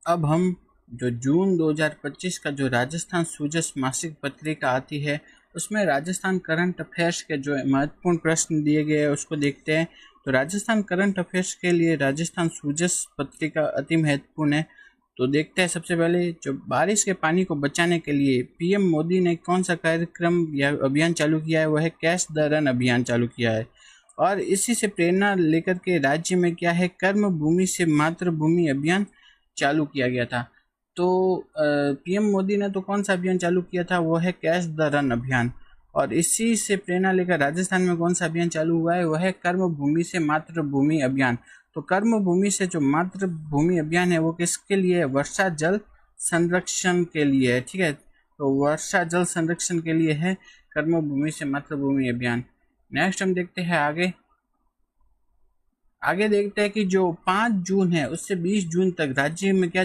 अब हम जो जून 2025 का जो राजस्थान सूजस मासिक पत्रिका आती है, उसमें राजस्थान करंट अफेयर्स के जो महत्वपूर्ण प्रश्न दिए गए हैं उसको देखते हैं। तो राजस्थान करंट अफेयर्स के लिए राजस्थान सूजस पत्रिका अति महत्वपूर्ण है। तो देखते हैं, सबसे पहले जो बारिश के पानी को बचाने के लिए पीएम मोदी ने कौन सा कार्यक्रम या अभियान चालू किया है, वह है कैच द रन अभियान चालू किया है। और इसी से प्रेरणा लेकर के राज्य में क्या है, कर्म भूमि से मातृभूमि अभियान चालू किया गया था। तो पीएम मोदी ने तो कौन सा अभियान चालू किया था, वो है कैच द रन अभियान। और इसी से प्रेरणा लेकर राजस्थान में कौन सा अभियान चालू हुआ है, वह है कर्म भूमि से मातृभूमि अभियान। तो कर्म भूमि से जो मातृभूमि अभियान है वो किसके लिए है, वर्षा जल संरक्षण के लिए है। ठीक है, तो वर्षा जल संरक्षण के लिए है कर्म भूमि से मातृभूमि अभियान। नेक्स्ट हम देखते हैं आगे देखते हैं कि जो 5 जून है उससे 20 जून तक राज्य में क्या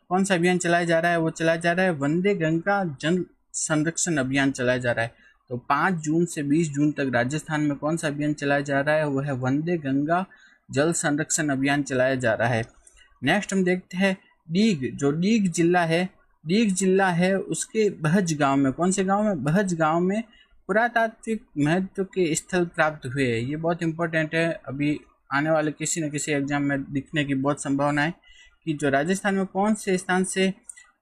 कौन सा अभियान चलाया जा रहा है, वो चलाया जा रहा है वंदे गंगा जल संरक्षण अभियान चलाया जा रहा है। तो 5 जून से 20 जून तक राजस्थान में कौन सा अभियान चलाया जा रहा है, वो है वंदे गंगा जल संरक्षण अभियान चलाया जा रहा है। नेक्स्ट हम देखते हैं डीग जिला है उसके बहज गांव में, कौन से गांव में, बहज गांव में पुरातात्विक महत्व के स्थल प्राप्त हुए। ये बहुत इंपॉर्टेंट है, अभी आने वाले किसी न किसी एग्जाम में दिखने की बहुत संभावना है कि जो राजस्थान में कौन से स्थान से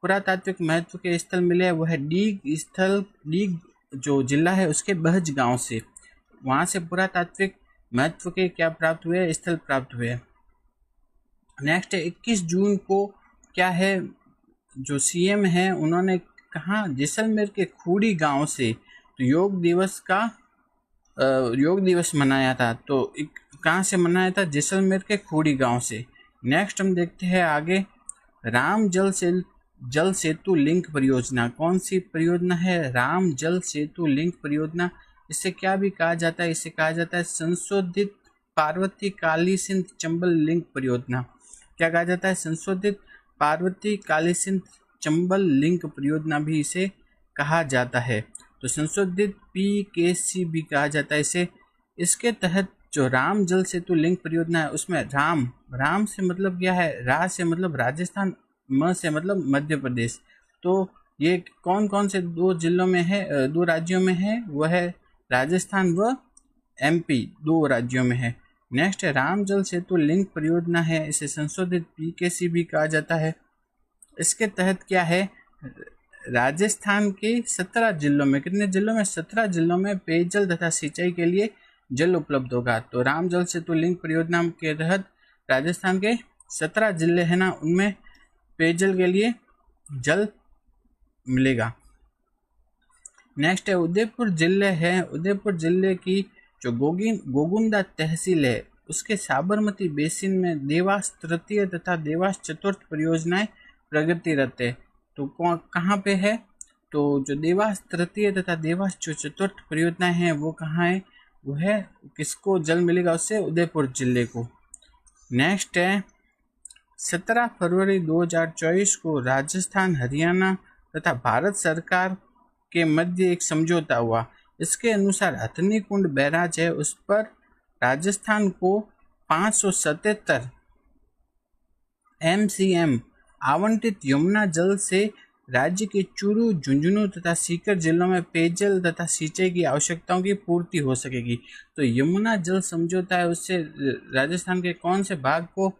पुरातात्विक महत्व के स्थल मिले, वह है डीग जो जिला है उसके बहज गांव से, वहां से पुरातात्विक महत्व के क्या प्राप्त हुए, स्थल प्राप्त हुए। नेक्स्ट है 21 जून को क्या है, जो सीएम है उन्होंने कहा जैसलमेर के खूड़ी गांव से तो योग दिवस मनाया था। तो कहाँ से मनाया था, जैसलमेर के खूड़ी गांव से। नेक्स्ट हम देखते हैं आगे, राम जल सेतु लिंक परियोजना, कौन सी परियोजना है, राम जल सेतु लिंक परियोजना। इसे क्या भी कहा जाता है, इसे कहा जाता है संशोधित पार्वती काली सिंध चंबल लिंक परियोजना। क्या कहा जाता है, संशोधित पार्वती काली सिंध चंबल लिंक परियोजना भी इसे कहा जाता है। तो संशोधित PKC भी कहा जाता है इसे। इसके तहत जो राम जल सेतु लिंक परियोजना है उसमें राम से मतलब क्या है, रा से मतलब राजस्थान, म से मतलब मध्य प्रदेश। तो ये कौन कौन से दो जिलों में है, दो राज्यों में है, वह है राजस्थान व MP, दो राज्यों में है। नेक्स्ट है राम जल सेतु लिंक परियोजना है, इसे संशोधित PKC भी कहा जाता है। इसके तहत क्या है, राजस्थान के 17 जिलों में, कितने जिलों में, 17 जिलों में पेयजल तथा सिंचाई के लिए जल उपलब्ध होगा। तो राम जल सेतु लिंक परियोजना के तहत राजस्थान के 17 जिले हैं ना, उनमें पेयजल के लिए जल मिलेगा। नेक्स्ट है उदयपुर जिले की जो गोगुंदा तहसील है उसके साबरमती बेसिन में देवास तृतीय तथा देवास चतुर्थ परियोजनाएं प्रगतिरत है। तो कहाँ पे है, तो जो देवास तृतीय तथा देवास जो चतुर्थ परियोजनाएं हैं वो कहाँ है, वो है किसको जल मिलेगा, उससे उदयपुर जिले को। नेक्स्ट है 17 फरवरी 2024 को राजस्थान, हरियाणा तथा भारत सरकार के मध्य एक समझौता हुआ। इसके अनुसार हथनी कुंड बैराज है उस पर राजस्थान को 577 MCM आवंटित यमुना जल से राज्य के चूरू, झुंझुनू तथा सीकर जिलों में पेयजल तथा सिंचाई की आवश्यकताओं की पूर्ति हो सकेगी। तो यमुना जल समझौता है उससे राजस्थान के कौन से भाग को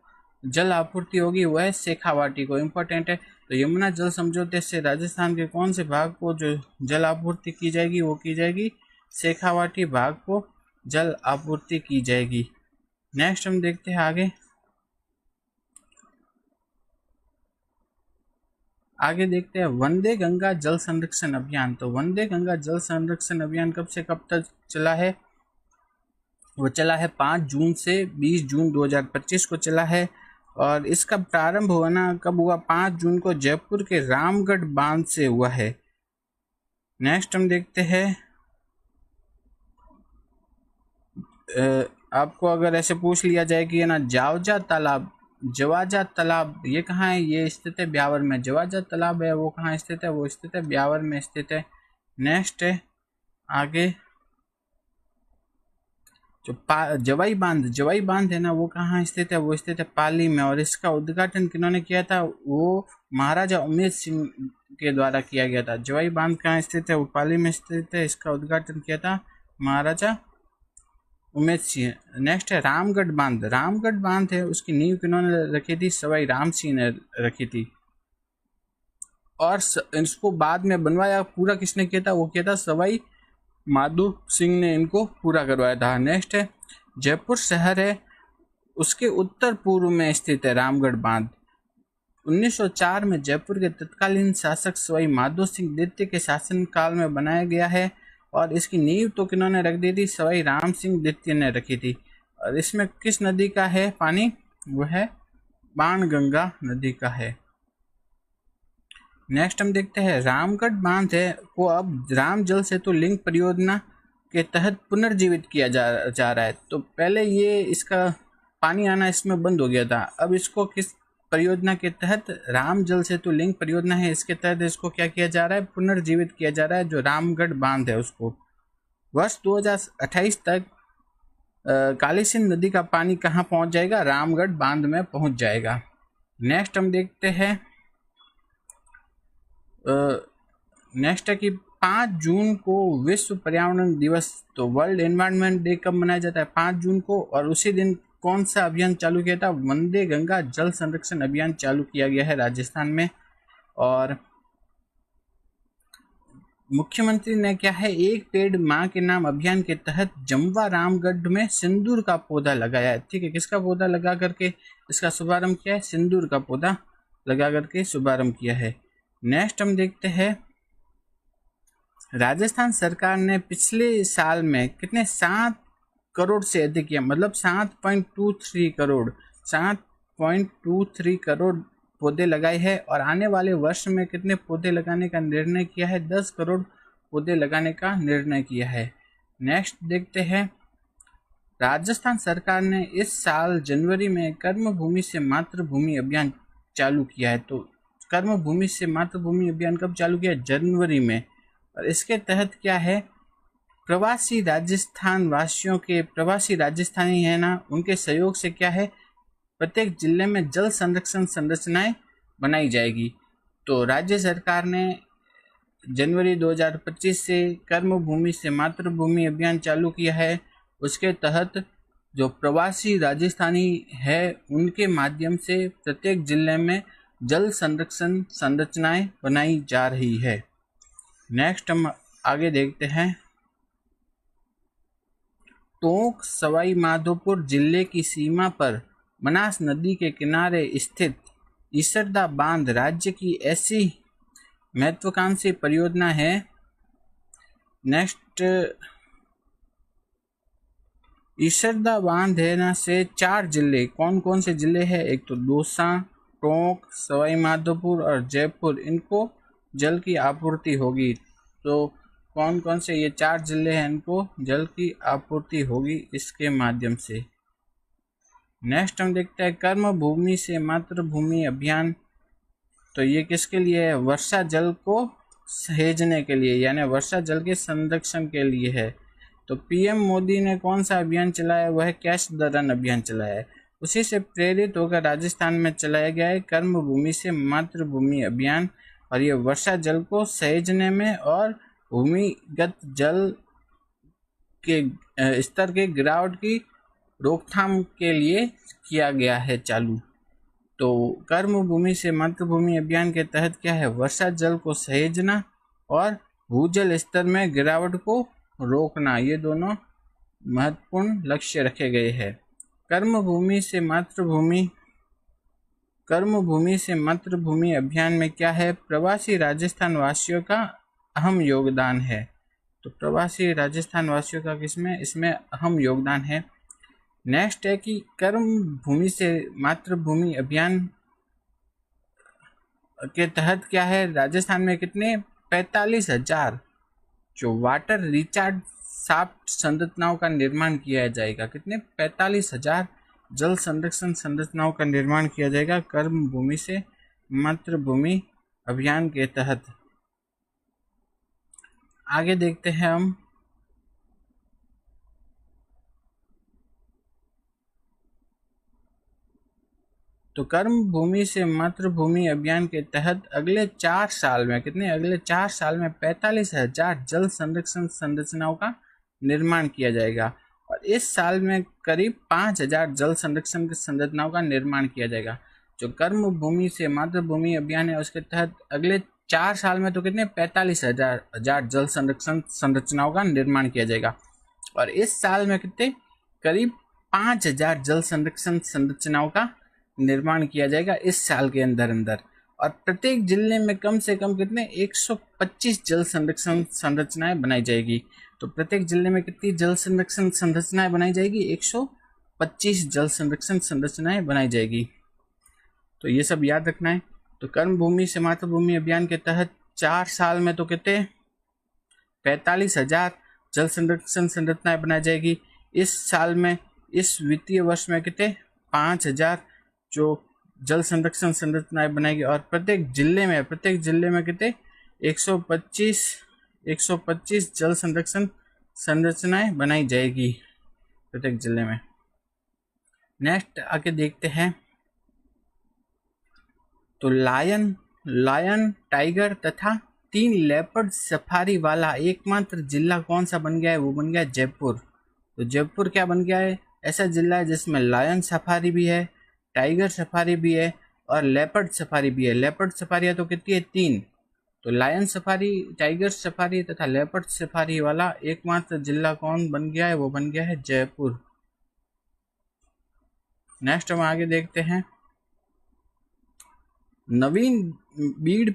जल आपूर्ति होगी, वह है शेखावाटी को, इम्पोर्टेंट है। तो यमुना जल समझौते से राजस्थान के कौन से भाग को जो जल आपूर्ति की जाएगी, वो की जाएगी शेखावाटी भाग को जल आपूर्ति की जाएगी। नेक्स्ट हम देखते हैं आगे देखते हैं वंदे गंगा जल संरक्षण अभियान। तो वंदे गंगा जल संरक्षण अभियान कब से कब तक चला है, वो चला है 5 जून से 20 जून 2025 को चला है। और इसका प्रारंभ होना कब हुआ, 5 जून को जयपुर के रामगढ़ बांध से हुआ है। नेक्स्ट हम देखते हैं, आपको अगर ऐसे पूछ लिया जाए कि है ना जवाजा तालाब ये कहाँ है, ये स्थित है ब्यावर में। जवाजा तालाब है वो कहाँ स्थित है, वो स्थित है ब्यावर में स्थित है। नेक्स्ट है आगे, जो जवाई बांध है ना, वो कहाँ स्थित है? वो स्थित है पाली में। और इसका उद्घाटन किन्होंने किया था? वो महाराजा उमेद सिंह के द्वारा किया गया था। जवाई बांध कहाँ स्थित है? वो पाली में स्थित है। इसका उद्घाटन किया था महाराजा उमेद सिंह। नेक्स्ट है रामगढ़ बांध। रामगढ़ बांध है, उसकी नींव किन्होंने रखी थी? सवाई राम सिंह ने रखी थी। और इसको बाद में बनवाया पूरा किसने किया था? वो किया था सवाई माधो सिंह ने इनको पूरा करवाया था। नेक्स्ट है जयपुर शहर है, उसके उत्तर पूर्व में स्थित है रामगढ़ बांध। 1904 में जयपुर के तत्कालीन शासक सवाई माधो सिंह द्वितीय के शासन काल में बनाया गया है। और इसकी नींव तो किन्होंने रख दी थी? सवाई राम सिंह द्वितीय ने रखी थी। और इसमें किस नदी का है पानी? वो है बाणगंगा नदी का है। नेक्स्ट हम देखते हैं रामगढ़ बांध है को अब राम जल सेतु लिंक परियोजना के तहत पुनर्जीवित किया जा रहा है। तो पहले ये इसका पानी आना इसमें बंद हो गया था। अब इसको किस परियोजना के तहत? राम जल सेतु लिंक परियोजना है, इसके तहत इसको क्या किया जा रहा है? पुनर्जीवित किया जा रहा है। जो रामगढ़ बांध है उसको वर्ष 2028 तक काली सिंध नदी का पानी कहाँ पहुंच जाएगा? रामगढ़ बांध में पहुंच जाएगा। नेक्स्ट हम देखते हैं नेक्स्ट है कि 5 जून को विश्व पर्यावरण दिवस, तो वर्ल्ड एनवायरनमेंट डे कब मनाया जाता है? 5 जून को। और उसी दिन कौन सा अभियान चालू किया था? वंदे गंगा जल संरक्षण अभियान चालू किया गया है राजस्थान में। और मुख्यमंत्री ने क्या है? एक पेड़ माँ के नाम अभियान के तहत जम्वा रामगढ़ में सिंदूर का पौधा लगाया है। ठीक है, किसका पौधा लगा करके इसका शुभारंभ किया है? सिंदूर का पौधा लगा करके शुभारंभ किया है। नेक्स्ट हम देखते हैं राजस्थान सरकार ने पिछले साल में कितने 7 करोड़ से अधिक किया, मतलब 7.23 करोड़ पौधे लगाए हैं। और आने वाले वर्ष में कितने पौधे लगाने का निर्णय किया है? 10 करोड़ पौधे लगाने का निर्णय किया है। नेक्स्ट देखते हैं राजस्थान सरकार ने इस साल जनवरी में कर्मभूमि से मातृभूमि अभियान चालू किया है। तो कर्मभूमि से मातृभूमि अभियान कब चालू किया? जनवरी में। और इसके तहत क्या है? प्रवासी राजस्थान वासियों के, प्रवासी राजस्थानी है ना, उनके सहयोग से क्या है? प्रत्येक जिले में जल संरक्षण संरचनाएं बनाई जाएगी। तो राज्य सरकार ने जनवरी 2025 से कर्मभूमि से मातृभूमि अभियान चालू किया है। उसके तहत जो प्रवासी राजस्थानी है उनके माध्यम से प्रत्येक जिले में जल संरक्षण संरचनाएं बनाई जा रही है। नेक्स्ट हम आगे देखते हैं टोंक सवाई माधोपुर जिले की सीमा पर बनास नदी के किनारे स्थित ईसरदा बांध राज्य की ऐसी महत्वाकांक्षी परियोजना है। नेक्स्ट ईसरदा बांध है ना से 4 जिले, कौन कौन से जिले हैं? एक तो दौसा, टोंक, सवाई माधोपुर और जयपुर, इनको जल की आपूर्ति होगी। तो कौन कौन से ये 4 जिले हैं, इनको जल की आपूर्ति होगी इसके माध्यम से। नेक्स्ट हम देखते हैं कर्मभूमि से मातृभूमि अभियान। तो ये किसके लिए है? वर्षा जल को सहेजने के लिए, यानी वर्षा जल के संरक्षण के लिए है। तो पीएम मोदी ने कौन सा अभियान चलाया? वह कैच द रन अभियान चलाया है। उसी से प्रेरित होकर राजस्थान में चलाया गया है कर्मभूमि से मातृभूमि अभियान। और ये वर्षा जल को सहेजने में और भूमिगत जल के स्तर के गिरावट की रोकथाम के लिए किया गया है चालू। तो कर्मभूमि से मातृभूमि अभियान के तहत क्या है? वर्षा जल को सहेजना और भूजल स्तर में गिरावट को रोकना, ये दोनों महत्वपूर्ण लक्ष्य रखे गए हैं। कर्मभूमि से मातृभूमि अभियान में क्या है? प्रवासी राजस्थान वासियों का अहम योगदान है। तो प्रवासी राजस्थान वासियों का किसमें? इसमें अहम योगदान है। नेक्स्ट है कि कर्मभूमि से मातृभूमि अभियान के तहत क्या है? राजस्थान में कितने 45,000 जो वाटर रिचार्ज शाफ्ट संरचनाओं का निर्माण किया जाएगा। कितने? 45,000 जल संरक्षण संरचनाओं का निर्माण किया जाएगा कर्मभूमि से मातृभूमि अभियान के तहत। आगे देखते हैं हम तो कर्म भूमि से मातृभूमि अभियान के तहत अगले 4 साल में कितने, अगले 4 साल में 45,000 जल संरक्षण संरचनाओं का निर्माण किया जाएगा और इस साल में करीब 5,000 जल संरक्षण संरचनाओं का निर्माण किया जाएगा। जो कर्म भूमि से मातृभूमि अभियान है उसके तहत अगले 4 साल में तो कितने 45,000 जल संरक्षण संरचनाओं का निर्माण किया जाएगा और इस साल में कितने करीब 5,000 जल संरक्षण संरचनाओं का निर्माण किया जाएगा इस साल के अंदर और प्रत्येक जिले में कम से कम कितने 125 जल संरक्षण संरचनाएं बनाई जाएगी। तो प्रत्येक जिले में कितनी जल संरक्षण संरचनाएं बनाई जाएगी, 125 जल संरक्षण संरचनाएं बनाई जाएगी। तो ये सब याद रखना है। तो कर्म भूमि से मातृभूमि अभियान के तहत 4 साल में तो कितने 45,000 जल संरक्षण संरचनाएं बनाई जाएगी। इस साल में इस वित्तीय वर्ष में कितने 5,000 जो जल संरक्षण संरचनाएं बनाएगी और प्रत्येक जिले में कितने 125 जल संरक्षण संरचनाएं बनाई जाएगी प्रत्येक जिले में। नेक्स्ट आगे देखते हैं। तो लायन टाइगर तथा 3 लेपर्ड सफारी वाला एकमात्र जिला कौन सा बन गया है, वो बन गया जयपुर। तो जयपुर क्या बन गया है, ऐसा जिला है जिसमें लायन सफारी भी है, टाइगर सफारी भी है और लेपर्ड सफारी भी है। लेपर्ड सफारी तो कितनी है 3। तो लायन सफारी, टाइगर सफारी तथा लेपर्ड सफारी वाला एकमात्र जिला कौन बन गया है, वो बन गया है जयपुर। नेक्स्ट हम आगे देखते हैं। नवीन बीड़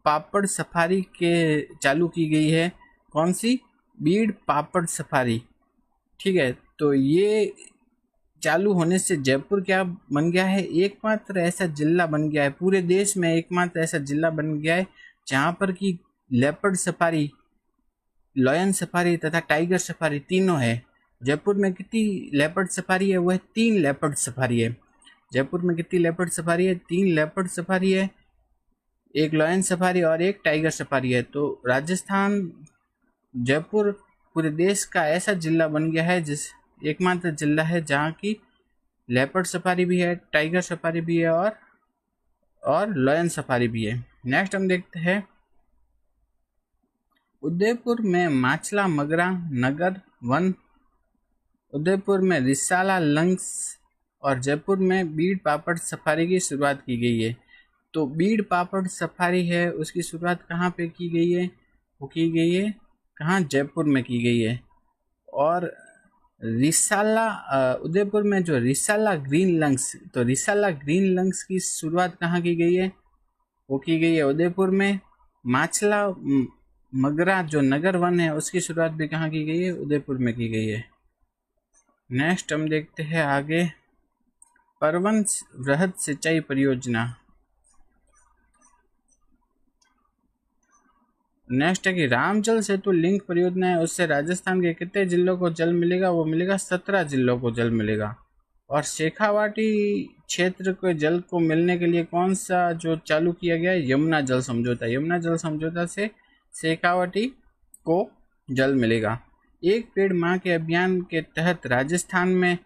पापड़ सफारी के चालू की गई है, कौन सी, बीड़ पापड़ सफारी, ठीक है। तो ये चालू होने से जयपुर क्या बन गया है, एकमात्र ऐसा जिला बन गया है, पूरे देश में एकमात्र ऐसा जिला बन गया है जहाँ पर कि लेपर्ड सफारी, लायन सफारी तथा टाइगर सफारी तीनों है। जयपुर में कितनी लेपर्ड सफारी है, वो है 3 लेपर्ड सफारी है। जयपुर में कितनी लेपर्ड सफारी है, 3 लेपर्ड सफारी है, 1 लायन सफारी और 1 टाइगर सफारी है। तो राजस्थान, जयपुर पूरे देश का ऐसा जिला बन गया है जिस एकमात्र जिला है जहाँ की लेपर्ड सफारी भी है, टाइगर सफारी भी है और लायन सफारी भी है। नेक्स्ट हम देखते हैं। उदयपुर में माचला मगरा नगर वन, उदयपुर में रिसाला लंग्स और जयपुर में बीड़ पापड़ सफारी की शुरुआत की गई है। तो बीड़ पापड़ सफारी है उसकी शुरुआत कहाँ पे की गई है, वो की गई है कहाँ, जयपुर में की गई है। और रिसाला, उदयपुर में जो रिसाला ग्रीन लंग्स, तो रिसाला ग्रीन लंग्स की शुरुआत कहाँ की गई है, वो की गई है उदयपुर में। माचला मगरा जो नगर वन है उसकी शुरुआत भी कहाँ की गई है, उदयपुर में की गई है। नेक्स्ट हम देखते हैं आगे। परवन वृहद सिंचाई परियोजना, नेक्स्ट है कि राम जल सेतु लिंक परियोजना है, उससे राजस्थान के कितने जिलों को जल मिलेगा, वो मिलेगा 17 जिलों को जल मिलेगा। और शेखावाटी क्षेत्र के जल को मिलने के लिए कौन सा जो चालू किया गया है, यमुना जल समझौता। यमुना जल समझौता से शेखावाटी को जल मिलेगा। एक पेड़ माँ के अभियान के तहत राजस्थान में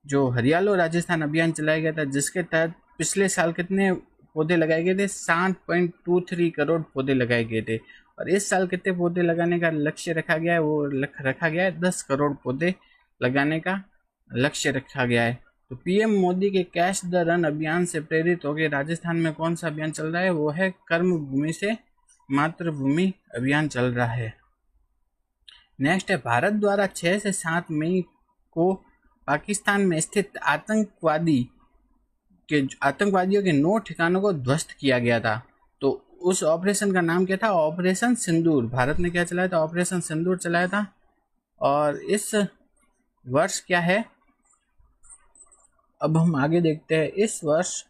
जो हरियालो राजस्थान अभियान चलाया गया था, जिसके तहत पिछले साल कितने पौधे लगाए गए थे, 7.23 करोड़ पौधे लगाए गए थे। और इस साल कितने पौधे लगाने का लक्ष्य रखा गया है, वो रखा गया है 10 करोड़ पौधे लगाने का लक्ष्य रखा गया है। तो पीएम मोदी के कैच द रन अभियान से प्रेरित होकर राजस्थान में कौन सा अभियान चल रहा है, वो है कर्म भूमि से मातृभूमि अभियान चल रहा है। नेक्स्ट है, भारत द्वारा 6 से 7 मई को पाकिस्तान में स्थित आतंकवादियों के 9 ठिकानों को ध्वस्त किया गया था। तो उस ऑपरेशन का नाम क्या था, ऑपरेशन सिंदूर। भारत ने क्या चलाया था, ऑपरेशन सिंदूर चलाया था। और इस वर्ष क्या है, अब हम आगे देखते हैं। इस वर्ष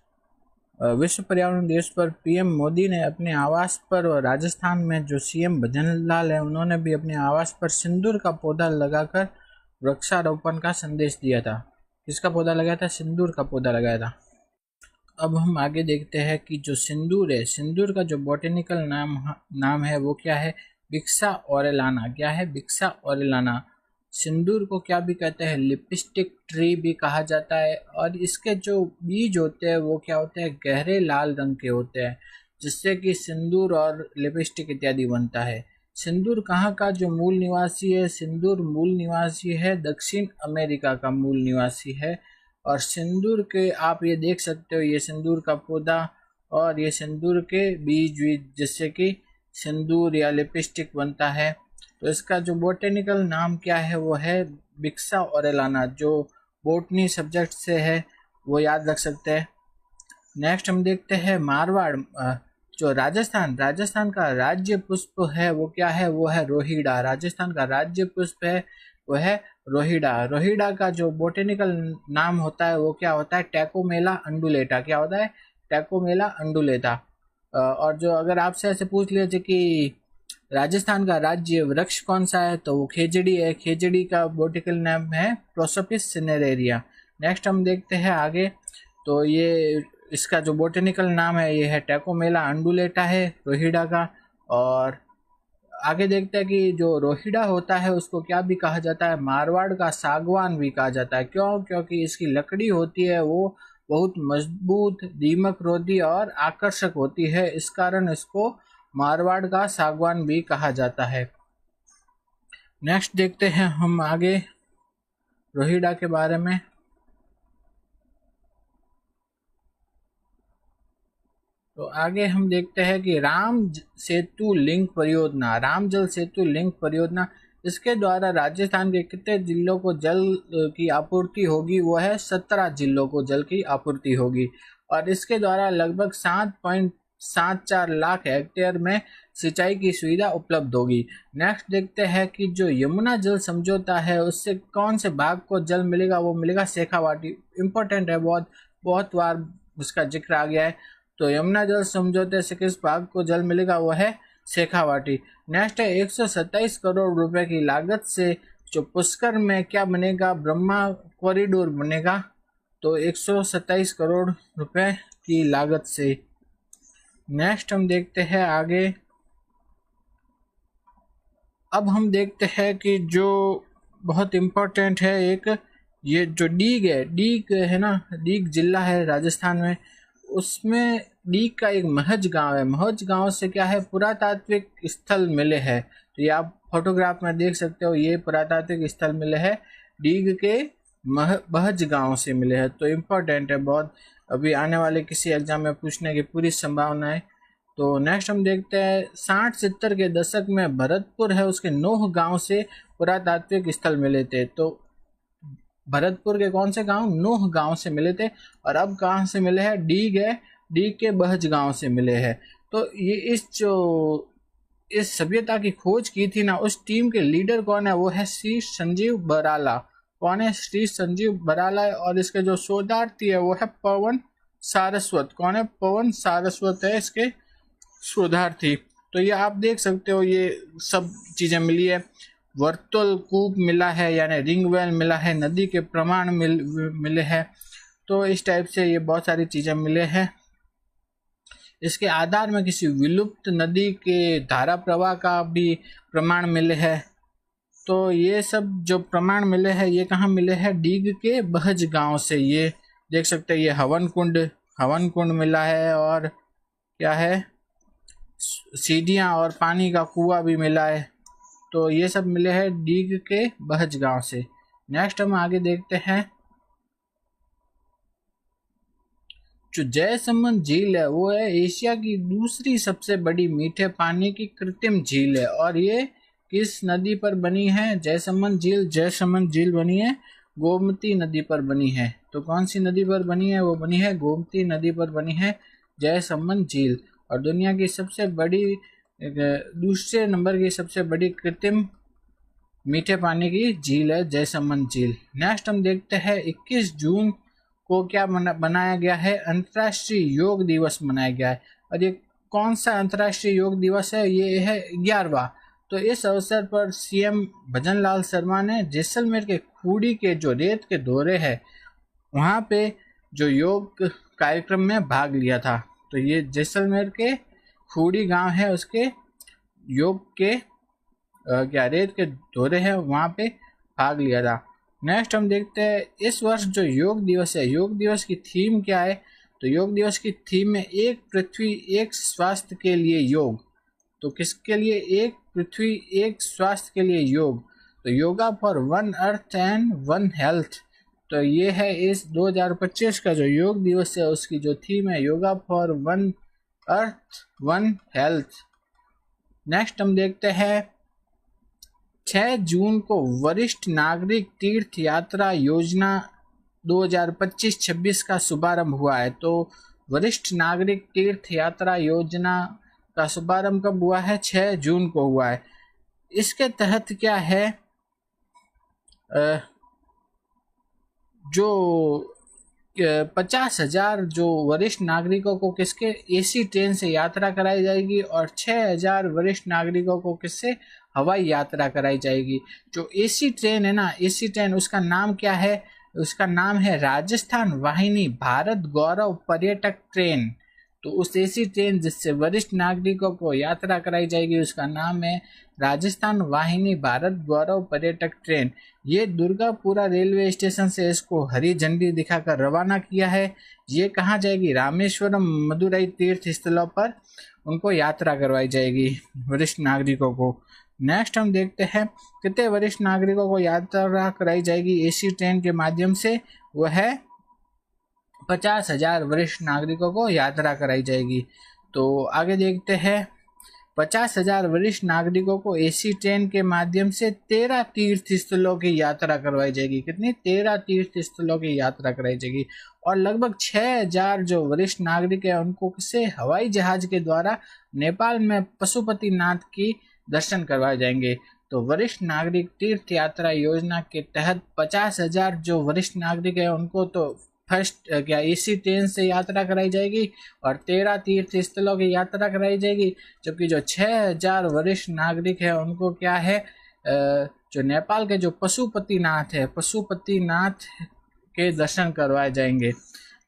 विश्व पर्यावरण दिवस पर पीएम मोदी ने अपने आवास पर, और राजस्थान में जो सीएम भजनलाल है उन्होंने भी अपने आवास पर सिंदूर का पौधा लगाकर वृक्षारोपण का संदेश दिया था। किसका पौधा लगाया था, सिंदूर का पौधा लगाया था। अब हम आगे देखते हैं कि जो सिंदूर है, सिंदूर का जो बॉटेनिकल नाम है वो क्या है, बिक्सा ऑरेलाना। क्या है, बिक्सा ऑरेलाना। सिंदूर को क्या भी कहते हैं, लिपस्टिक ट्री भी कहा जाता है। और इसके जो बीज होते हैं वो क्या होते हैं, गहरे लाल रंग के होते हैं, जिससे कि सिंदूर और लिपस्टिक इत्यादि बनता है। सिंदूर कहाँ का जो मूल निवासी है, सिंदूर मूल निवासी है दक्षिण अमेरिका का मूल निवासी है। और सिंदूर के आप ये देख सकते हो, ये सिंदूर का पौधा और ये सिंदूर के बीज बीज जिससे कि सिंदूर या लिपस्टिक बनता है। तो इसका जो बोटेनिकल नाम क्या है वो है बिक्सा ओरेलाना, जो बोटनी सब्जेक्ट से है वो याद रख सकते हैं। नेक्स्ट हम देखते हैं मारवाड़, जो राजस्थान का राज्य पुष्प है वो क्या है, वो है रोहिड़ा। राजस्थान का राज्य पुष्प है वो है रोहिड़ा। रोहिड़ा का जो बोटेनिकल नाम होता है वो क्या होता है, टैकोमेला अंडुलेटा। क्या होता है, टैकोमेला अंडुलेटा। और जो अगर आपसे ऐसे पूछ लिया कि राजस्थान का राज्य वृक्ष कौन सा है, तो वो खेजड़ी है। खेजड़ी का बोटेनिकल नाम है प्रोसोपिस सिनेरेरिया। नेक्स्ट हम देखते हैं आगे, तो ये इसका जो बोटेनिकल नाम है ये है टैकोमेला अंडुलेटा है रोहिड़ा का। और आगे देखते हैं कि जो रोहिड़ा होता है उसको क्या भी कहा जाता है, मारवाड़ का सागवान भी कहा जाता है। क्यों, क्योंकि इसकी लकड़ी होती है वो बहुत मजबूत, दीमक रोधी और आकर्षक होती है, इस कारण इसको मारवाड़ का सागवान भी कहा जाता है। नेक्स्ट देखते हैं हम आगे रोहिड़ा के बारे में। तो आगे हम देखते हैं कि राम सेतु लिंक परियोजना, राम जल सेतु लिंक परियोजना, इसके द्वारा राजस्थान के कितने जिलों को जल की आपूर्ति होगी, वो है 17 जिलों को जल की आपूर्ति होगी। और इसके द्वारा लगभग 7.74 लाख हेक्टेयर में सिंचाई की सुविधा उपलब्ध होगी। नेक्स्ट देखते हैं कि जो यमुना जल समझौता है उससे कौन से भाग को जल मिलेगा, वो मिलेगा शेखावाटी। इम्पोर्टेंट है, बहुत बहुत बार उसका जिक्र आ गया है। तो यमुना जल समझौते से किस भाग को जल मिलेगा, वो है शेखावाटी। नेक्स्ट है 127 करोड़ रुपए की लागत से जो पुष्कर में क्या बनेगा, ब्रह्मा कॉरिडोर बनेगा। तो 127 करोड़ रुपए की लागत से। नेक्स्ट हम देखते हैं आगे, अब हम देखते हैं कि जो बहुत इम्पोर्टेंट है एक, ये जो डीग है, डीग है ना, डीग जिला है राजस्थान में, उसमें डीग का एक महज गांव है। महज गांव से क्या है, पुरातात्विक स्थल मिले हैं। तो ये आप फोटोग्राफ में देख सकते हो, ये पुरातात्विक स्थल मिले हैं डीग के महज गांव से मिले हैं। तो इम्पोर्टेंट है बहुत, अभी आने वाले किसी एग्जाम में पूछने की पूरी संभावना है। तो नेक्स्ट हम देखते हैं 60-70 के दशक में भरतपुर है उसके 9 गांव से पुरातात्विक स्थल मिले थे। तो भरतपुर के कौन से गांव, 9 गांव से मिले थे। और अब कहाँ से मिले हैं, डीग है, डीग के बहज गांव से मिले हैं। तो ये इस सभ्यता की खोज की थी ना, उस टीम के लीडर कौन है, वो है श्री संजीव बराला। कौन है, श्री संजीव बराला है। और इसके जो शोधार्थी है वो है पवन सारस्वत। कौन है, पवन सारस्वत है इसके शोधार्थी। तो ये आप देख सकते हो, ये सब चीजें मिली है। वर्तुल कूप मिला है, यानी रिंग वेल मिला है, नदी के प्रमाण मिले हैं। तो इस टाइप से ये बहुत सारी चीजें मिले हैं। इसके आधार में किसी विलुप्त नदी के धारा प्रवाह का भी प्रमाण मिले हैं। तो ये सब जो प्रमाण मिले हैं ये कहाँ मिले हैं, डीग के बहज गांव से। ये देख सकते हैं, ये हवन कुंड मिला है, और क्या है, सीढ़ियाँ और पानी का कुआं भी मिला है। तो ये सब मिले हैं डीग के बहज गांव से। नेक्स्ट हम आगे देखते हैं, जो जयसमंद झील है वो है एशिया की दूसरी सबसे बड़ी मीठे पानी की कृत्रिम झील है। और ये किस नदी पर बनी है, जयसमंद झील बनी है गोमती नदी पर बनी है। तो कौन सी नदी पर बनी है, वो बनी है गोमती नदी पर बनी है जयसमंद झील। और दुनिया की सबसे बड़ी, दूसरे नंबर की सबसे बड़ी कृत्रिम मीठे पानी की झील है जयसमंद झील। नेक्स्ट हम देखते हैं 21 जून को क्या बनाया गया है, अंतर्राष्ट्रीय योग दिवस मनाया गया है। और ये कौन सा अंतर्राष्ट्रीय योग दिवस है, ये है 11वां। तो इस अवसर पर सीएम भजन लाल शर्मा ने जैसलमेर के खूड़ी के जो रेत के दौरे है वहाँ पे जो योग कार्यक्रम में भाग लिया था। तो ये जैसलमेर के खूड़ी गांव है, उसके योग के क्या रेत के दौरे हैं, वहाँ पे भाग लिया था। नेक्स्ट हम देखते हैं इस वर्ष जो योग दिवस है, योग दिवस की थीम क्या है? तो योग दिवस की थीम है एक पृथ्वी एक स्वास्थ्य के लिए योग। तो किसके लिए? एक पृथ्वी एक स्वास्थ्य के लिए योग। तो yoga for one earth and one health. तो ये है इस 2025 का जो योग दिवस है उसकी जो थीम है, yoga for one earth one health. Next हम देखते हैं 6 जून को वरिष्ठ नागरिक तीर्थ यात्रा योजना 2025-26 का शुभारंभ हुआ है। तो वरिष्ठ नागरिक तीर्थ यात्रा योजना का शुभारंभ कब हुआ है? 6 जून को हुआ है। इसके तहत क्या है, जो 50,000 जो वरिष्ठ नागरिकों को किसके एसी ट्रेन से यात्रा कराई जाएगी और 6,000 वरिष्ठ नागरिकों को किससे हवाई यात्रा कराई जाएगी। जो एसी ट्रेन है ना, एसी ट्रेन उसका नाम क्या है? उसका नाम है राजस्थान वाहिनी भारत गौरव पर्यटक ट्रेन। तो उस एसी ट्रेन जिससे वरिष्ठ नागरिकों को यात्रा कराई जाएगी उसका नाम है राजस्थान वाहिनी भारत गौरव पर्यटक ट्रेन। ये दुर्गापुरा रेलवे स्टेशन से इसको हरी झंडी दिखाकर रवाना किया है। ये कहाँ जाएगी? रामेश्वरम मदुरई तीर्थ स्थलों पर उनको यात्रा करवाई जाएगी वरिष्ठ नागरिकों को। नेक्स्ट हम देखते हैं कितने वरिष्ठ नागरिकों को यात्रा कराई जाएगी एसी ट्रेन के माध्यम से? वह है 50,000 वरिष्ठ नागरिकों को यात्रा कराई जाएगी। तो आगे देखते हैं 50,000 वरिष्ठ नागरिकों को एसी ट्रेन के माध्यम से 13 तीर्थ स्थलों की यात्रा करवाई जाएगी। कितनी? 13 तीर्थ स्थलों की यात्रा कराई जाएगी। और लगभग 6,000 जो वरिष्ठ नागरिक है उनको किसे हवाई जहाज के द्वारा नेपाल में पशुपतिनाथ की दर्शन करवाए जाएंगे। तो वरिष्ठ नागरिक तीर्थ यात्रा योजना के तहत 50,000 जो वरिष्ठ नागरिक है उनको तो फर्स्ट क्या एसी ट्रेन से यात्रा कराई जाएगी और 13 तीर्थ स्थलों की यात्रा कराई जाएगी। जबकि जो 6,000 वरिष्ठ नागरिक है उनको क्या है, जो नेपाल के जो पशुपतिनाथ है, पशुपतिनाथ के दर्शन करवाए जाएंगे।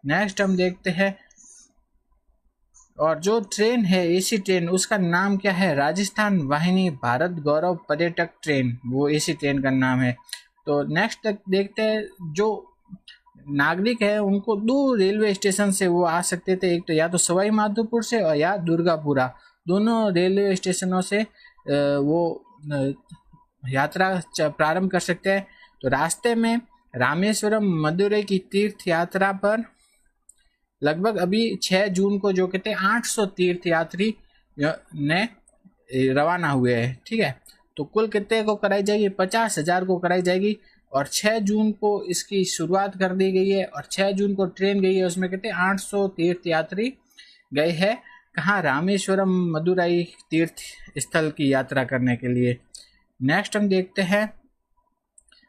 नेक्स्ट हम देखते हैं, और जो ट्रेन है एसी ट्रेन उसका नाम क्या है? राजस्थान वाहिनी भारत गौरव पर्यटक ट्रेन, वो एसी ट्रेन का नाम है। तो नेक्स्ट तक देखते हैं जो नागरिक है उनको 2 रेलवे स्टेशन से वो आ सकते थे। एक तो या तो सवाई माधोपुर से और या दुर्गापुरा, दोनों रेलवे स्टेशनों से वो यात्रा प्रारंभ कर सकते हैं। तो रास्ते में रामेश्वरम मदुरई की तीर्थ यात्रा पर लगभग अभी 6 जून को जो कहते हैं 800 तीर्थ यात्री ने रवाना हुए हैं। ठीक है, तो कुल कितने को कराई जाएगी? 50,000 को कराई जाएगी। और 6 जून को इसकी शुरुआत कर दी गई है और 6 जून को ट्रेन गई है, उसमें कहते हैं 800 तीर्थ यात्री गए हैं। कहाँ? रामेश्वरम मदुरई तीर्थ स्थल की यात्रा करने के लिए। नेक्स्ट हम देखते हैं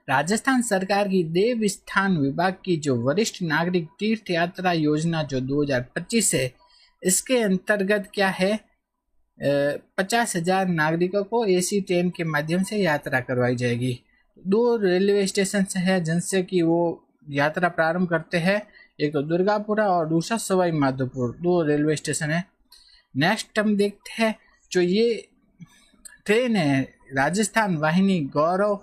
राजस्थान सरकार की देवस्थान विभाग की जो वरिष्ठ नागरिक तीर्थ यात्रा योजना जो 2025 है, इसके अंतर्गत क्या है, 50,000 नागरिकों को एसी ट्रेन के माध्यम से यात्रा करवाई जाएगी। 2 रेलवे स्टेशन है जिनसे कि वो यात्रा प्रारंभ करते हैं, एक तो दुर्गापुरा और दूसरा सवाई माधोपुर, 2 रेलवे स्टेशन है। नेक्स्ट हम देखते हैं जो ये ट्रेन है राजस्थान वाहिनी गौरव,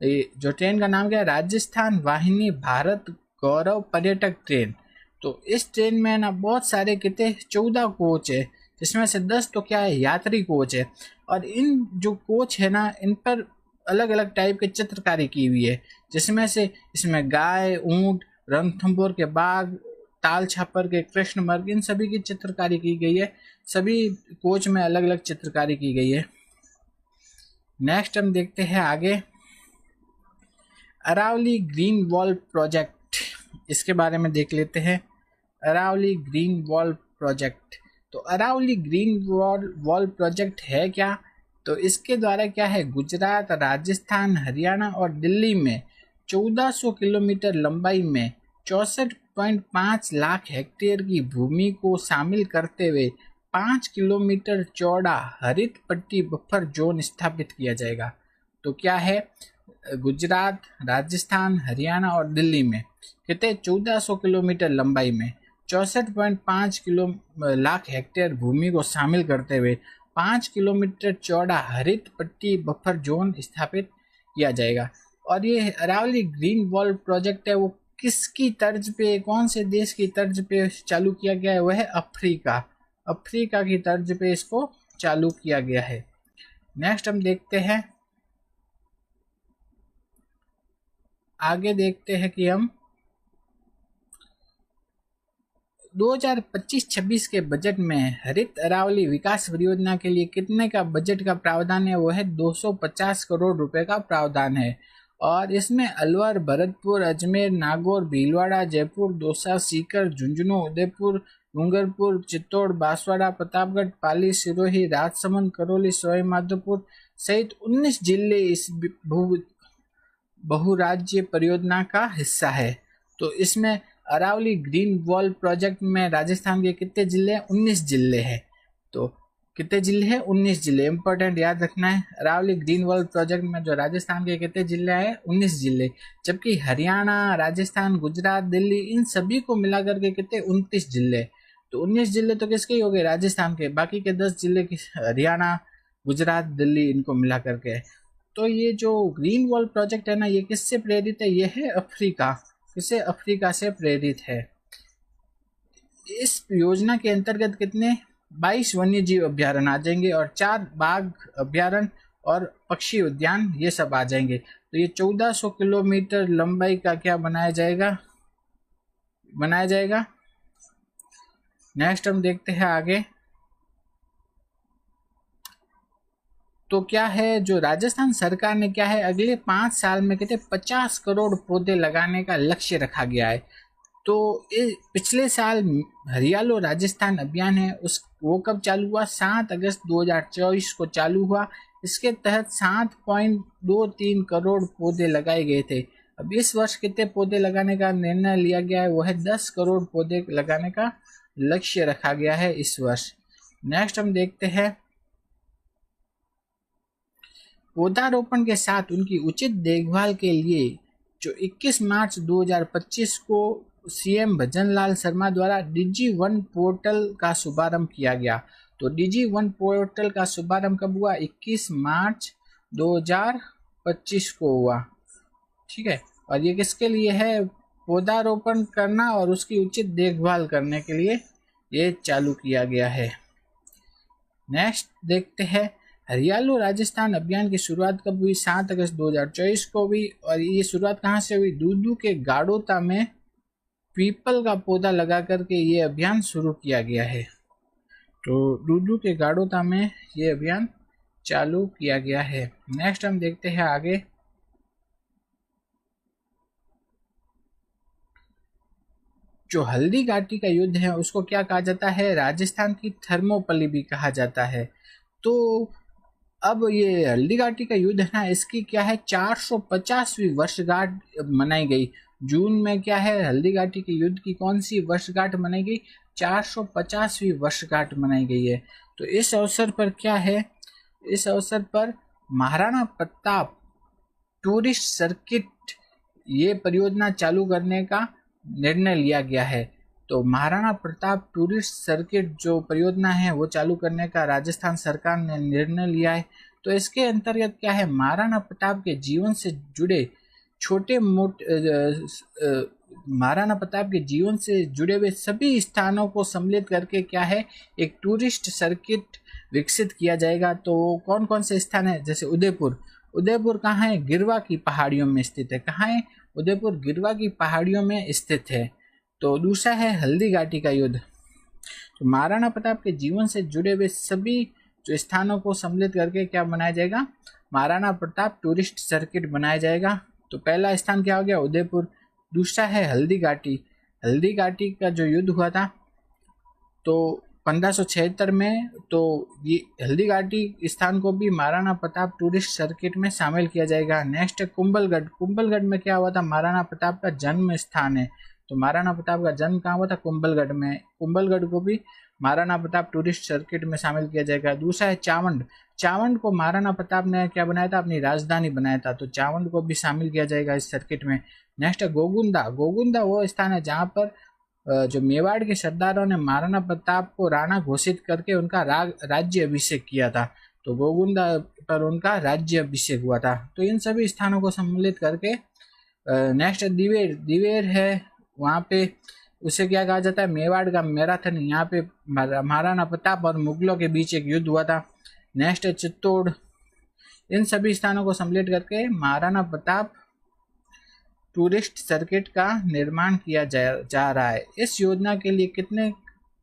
जो ट्रेन का नाम क्या है? राजस्थान वाहिनी भारत गौरव पर्यटक ट्रेन। तो इस ट्रेन में ना बहुत सारे कितने 14 कोच है, जिसमें से 10 तो क्या है यात्री कोच है। और इन जो कोच है ना इन पर अलग अलग टाइप के चित्रकारी की हुई है, जिसमें से इसमें गाय, ऊंट, रणथंभौर के बाघ, ताल छापर के कृष्ण मृग, इन सभी की चित्रकारी की गई है। सभी कोच में अलग अलग चित्रकारी की गई है। नेक्स्ट हम देखते हैं आगे अरावली ग्रीन वॉल प्रोजेक्ट, इसके बारे में देख लेते हैं। अरावली ग्रीन वॉल प्रोजेक्ट, तो अरावली ग्रीन वॉल प्रोजेक्ट है क्या? तो इसके द्वारा क्या है, गुजरात, राजस्थान, हरियाणा और दिल्ली में 1400 किलोमीटर लंबाई में 64.5 लाख हेक्टेयर की भूमि को शामिल करते हुए 5 किलोमीटर चौड़ा हरित पट्टी बफर जोन स्थापित किया जाएगा। तो क्या है, गुजरात, राजस्थान, हरियाणा और दिल्ली में कितने 1400 किलोमीटर लंबाई में 64.5 लाख हेक्टेयर भूमि को शामिल करते हुए 5 किलोमीटर चौड़ा हरित पट्टी बफर जोन स्थापित किया जाएगा। और ये अरावली ग्रीन वॉल प्रोजेक्ट है वो किसकी तर्ज पे, कौन से देश की तर्ज पे चालू किया गया है? वह है अफ्रीका। अफ्रीका की तर्ज पे इसको चालू किया गया है। नेक्स्ट हम देखते हैं, आगे देखते हैं कि हम 2025-26 के बजट में हरित अरावली विकास परियोजना के लिए कितने का बजट का प्रावधान है? वो है 250 करोड़ रुपए का प्रावधान है। और इसमें अलवर, भरतपुर, अजमेर, नागौर, भीलवाड़ा, जयपुर, दौसा, सीकर, झुंझुनू, उदयपुर, डूंगरपुर, चित्तौड़, बांसवाड़ा, प्रतापगढ़, पाली, सिरोही, राजसमंद, करौली, सवाई माधोपुर सहित 19 जिले इस बहुराज्य परियोजना का हिस्सा है। तो इसमें अरावली ग्रीन वॉल प्रोजेक्ट में राजस्थान के कितने जिले हैं? 19 जिले हैं। तो कितने जिले हैं? 19 जिले। इंपॉर्टेंट याद रखना है, अरावली ग्रीन वॉल प्रोजेक्ट में जो राजस्थान के कितने जिले हैं? 19 जिले। जबकि हरियाणा, राजस्थान, गुजरात, दिल्ली इन सभी को मिलाकर के कितने? 29 जिले। तो 19 जिले तो किसके ही हो गए? राजस्थान के। बाकी के 10 जिले हरियाणा, गुजरात, दिल्ली इनको मिला करके। तो ये जो ग्रीन वॉल प्रोजेक्ट है ना, ये किससे प्रेरित है? ये है अफ्रीका। किसे? अफ्रीका से प्रेरित है। इस योजना के अंतर्गत कितने? 22 वन्य जीव अभ्यारण्य आ जाएंगे और 4 बाघ अभ्यारण्य और पक्षी उद्यान ये सब आ जाएंगे। तो ये 1400 किलोमीटर लंबाई का क्या बनाया जाएगा। नेक्स्ट हम देखते हैं आगे। तो क्या है, जो राजस्थान सरकार ने क्या है, अगले 5 साल में कहते 50 करोड़ पौधे लगाने का लक्ष्य रखा गया है। तो पिछले साल हरियालो राजस्थान अभियान है वो कब चालू हुआ? 7 अगस्त 2024 को चालू हुआ। इसके तहत 7.23 करोड़ पौधे लगाए गए थे। अब इस वर्ष कितने पौधे लगाने का निर्णय लिया गया है? वो है 10 करोड़ पौधे लगाने का लक्ष्य रखा गया है इस वर्ष। नेक्स्ट हम देखते हैं, पौधारोपण के साथ उनकी उचित देखभाल के लिए जो 21 मार्च 2025 को सीएम भजन लाल शर्मा द्वारा डिजी वन पोर्टल का शुभारंभ किया गया। तो डिजी वन पोर्टल का शुभारंभ कब हुआ? 21 मार्च 2025 को हुआ। ठीक है, और ये किसके लिए है? पौधारोपण करना और उसकी उचित देखभाल करने के लिए ये चालू किया गया है। नेक्स्ट देखते हैं, हरियालो राजस्थान अभियान की शुरुआत कब हुई? 7 अगस्त 2024 को हुई। और ये शुरुआत कहाँ से हुई? दूदू के गाड़ोता में पीपल का पौधा लगा करके ये अभियान शुरू किया गया है। तो दूदू के गाड़ोता में ये अभियान चालू किया गया है। नेक्स्ट हम देखते हैं आगे, जो हल्दी घाटी का युद्ध है उसको क्या कहा जाता है? राजस्थान की थर्मोपली भी कहा जाता है। तो अब ये हल्दी घाटी का युद्ध है ना, इसकी क्या है, 450वीं वर्षगांठ मनाई गई। जून में क्या है, हल्दी घाटी के युद्ध की कौन सी वर्षगांठ मनाई गई? 450वीं वर्षगांठ मनाई गई है। तो इस अवसर पर क्या है, इस अवसर पर महाराणा प्रताप टूरिस्ट सर्किट ये परियोजना चालू करने का निर्णय लिया गया है। तो महाराणा प्रताप टूरिस्ट सर्किट जो परियोजना है वो चालू करने का राजस्थान सरकार ने निर्णय लिया है। तो इसके अंतर्गत क्या है, महाराणा प्रताप के जीवन से जुड़े छोटे मोटे महाराणा प्रताप के जीवन से जुड़े हुए सभी स्थानों को सम्मिलित करके क्या है, एक टूरिस्ट सर्किट विकसित किया जाएगा। तो कौन कौन से स्थान है? जैसे उदयपुर कहाँ है? गिरवा की पहाड़ियों में स्थित है। कहाँ है? उदयपुर गिरवा की पहाड़ियों में स्थित है। तो दूसरा है हल्दी घाटी का युद्ध। तो महाराणा प्रताप के जीवन से जुड़े हुए सभी जो स्थानों को सम्मिलित करके क्या बनाया जाएगा, महाराणा प्रताप टूरिस्ट सर्किट बनाया जाएगा। तो पहला स्थान क्या हो गया, उदयपुर। दूसरा है हल्दी घाटी। हल्दी घाटी का जो युद्ध हुआ था तो 1576 में, तो ये हल्दी घाटी स्थान को भी महाराणा प्रताप टूरिस्ट सर्किट में शामिल किया जाएगा। नेक्स्ट है कुंभलगढ़। कुंभलगढ़ में क्या हुआ था, महाराणा प्रताप का जन्म स्थान है। तो महाराणा प्रताप का जन्म कहाँ हुआ था, कुंभलगढ़ में। कुंभलगढ़ को भी महाराणा प्रताप टूरिस्ट सर्किट में शामिल किया जाएगा। दूसरा है चावंड। चावंड को महाराणा प्रताप ने क्या बनाया था, अपनी राजधानी बनाया था। तो चावंड को भी शामिल किया जाएगा इस सर्किट में। नेक्स्ट है गोगुंदा। गोगुंदा वो स्थान है जहाँ पर जो मेवाड़ के सरदारों ने महाराणा प्रताप को राणा घोषित करके उनका राज्य अभिषेक किया था। तो गोविंदा पर उनका राज्य अभिषेक हुआ था। तो इन सभी स्थानों को सम्मिलित करके नेक्स्ट दिवेर, दिवेर है वहाँ पे उसे क्या कहा जाता है, मेवाड़ का मैराथन। यहाँ पे महाराणा प्रताप और मुगलों के बीच एक युद्ध हुआ था। नेक्स्ट है चित्तौड़। इन सभी स्थानों को सम्मिलित करके महाराणा प्रताप टूरिस्ट सर्किट का निर्माण किया जा रहा है। इस योजना के लिए कितने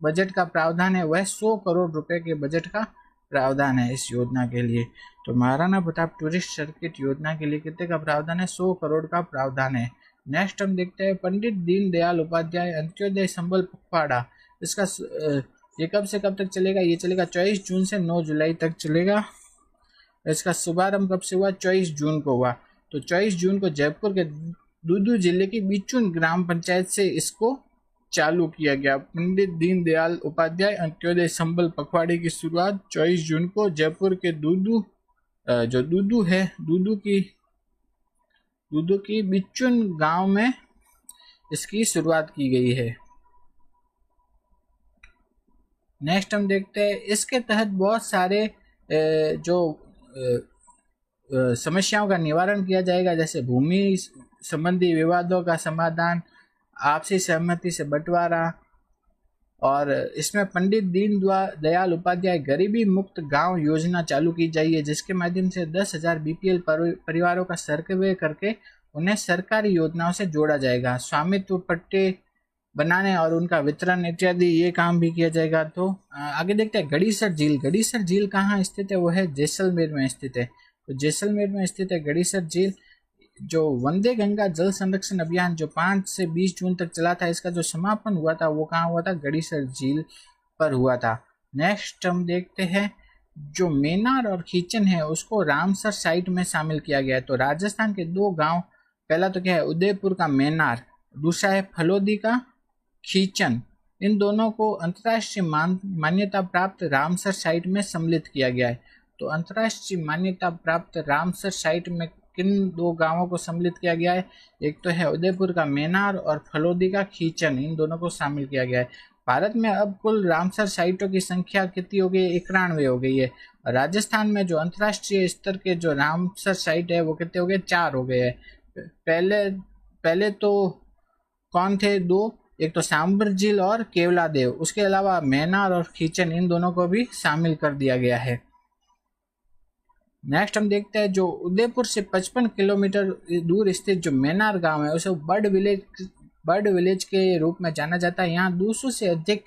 बजट का प्रावधान है, वह 100 करोड़ रुपए के बजट का प्रावधान है इस योजना के लिए। तो महाराणा प्रताप टूरिस्ट सर्किट योजना के लिए कितने का प्रावधान है, 100 करोड़ का प्रावधान है। नेक्स्ट हम देखते हैं पंडित दीनदयाल उपाध्याय अंत्योदय संबल पखवाड़ा। इसका ये कब से कब तक चलेगा, ये चलेगा 24 जून से 9 जुलाई तक चलेगा। इसका शुभारंभ कब से हुआ, 24 जून को हुआ। तो 24 जून को जयपुर के दूदू जिले की बिचुन ग्राम पंचायत से इसको चालू किया गया। पंडित दीनदयाल उपाध्याय अंत्योदय संबल पखवाड़े की शुरुआत 24 जून को जयपुर के जो दूदू है, दूदू की बिचुन गांव में इसकी शुरुआत की गई है। नेक्स्ट हम देखते हैं, इसके तहत बहुत सारे जो समस्याओं का निवारण किया जाएगा, जैसे भूमि संबंधी विवादों का समाधान, आपसी सहमति से बंटवारा, और इसमें पंडित दीनदयाल उपाध्याय गरीबी मुक्त गांव योजना चालू की जाइए, जिसके माध्यम से 10,000 बीपीएल परिवारों का सर्वे करके उन्हें सरकारी योजनाओं से जोड़ा जाएगा। स्वामित्व पट्टे बनाने और उनका वितरण इत्यादि ये काम भी किया जाएगा। तो आगे देखते हैं गड़ीसर झील। गड़ीसर झील कहाँ स्थित है, वो है जैसलमेर में स्थित है। तो जैसलमेर में स्थित है गड़ीसर झील। जो वंदे गंगा जल संरक्षण अभियान जो 5 से 20 जून तक चला था, इसका जो समापन हुआ था वो कहाँ हुआ था, गड़ीसर झील पर हुआ था। नेक्स्ट हम देखते हैं, जो मेनार और खीचन है उसको रामसर साइट में शामिल किया गया है। तो राजस्थान के 2 गांव, पहला तो क्या है उदयपुर का मेनार, दूसरा है फलोदी का खीचन, इन दोनों को अंतर्राष्ट्रीय मान्यता प्राप्त रामसर साइट में सम्मिलित किया गया है। तो अंतर्राष्ट्रीय मान्यता प्राप्त रामसर साइट में किन 2 गांवों को सम्मिलित किया गया है, एक तो है उदयपुर का मेनार और फलोदी का खीचन, इन दोनों को शामिल किया गया है। भारत में अब कुल रामसर साइटों की संख्या कितनी हो गई, 91 हो गई है। और राजस्थान में जो अंतर्राष्ट्रीय स्तर के जो रामसर साइट है वो कितने हो गए, 4 हो गए हैं। पहले तो कौन थे 2, एक तो सांबर झील और केवला देव, उसके अलावा मेनार और खीचन, इन दोनों को भी शामिल कर दिया गया है। नेक्स्ट हम देखते हैं, जो उदयपुर से 55 किलोमीटर दूर स्थित जो मेनार गांव है उसे बर्ड विलेज के रूप में जाना जाता है। यहाँ 200 से अधिक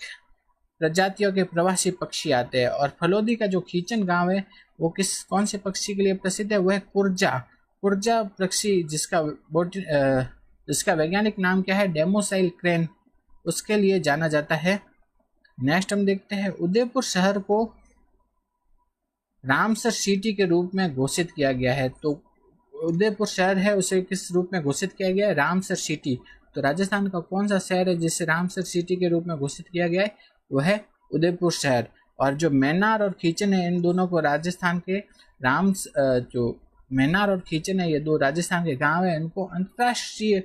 प्रजातियों के प्रवासी पक्षी आते हैं। और फलोदी का जो खीचन गांव है वो कौन से पक्षी के लिए प्रसिद्ध है, वो है कुर्जा पक्षी, जिसका वैज्ञानिक नाम क्या है, डेमोसाइल क्रेन, उसके लिए जाना जाता है। नेक्स्ट हम देखते हैं, उदयपुर शहर को रामसर सिटी के रूप में घोषित किया गया है। तो उदयपुर शहर है उसे किस रूप में घोषित किया गया है, रामसर सिटी। तो राजस्थान का कौन सा शहर है जिसे रामसर सिटी के रूप में घोषित किया गया है, वह है उदयपुर शहर। और जो मेनार और खीचन है, इन दोनों को राजस्थान के जो मेनार और खीचन है, ये 2 राजस्थान के गांव है, इनको अंतर्राष्ट्रीय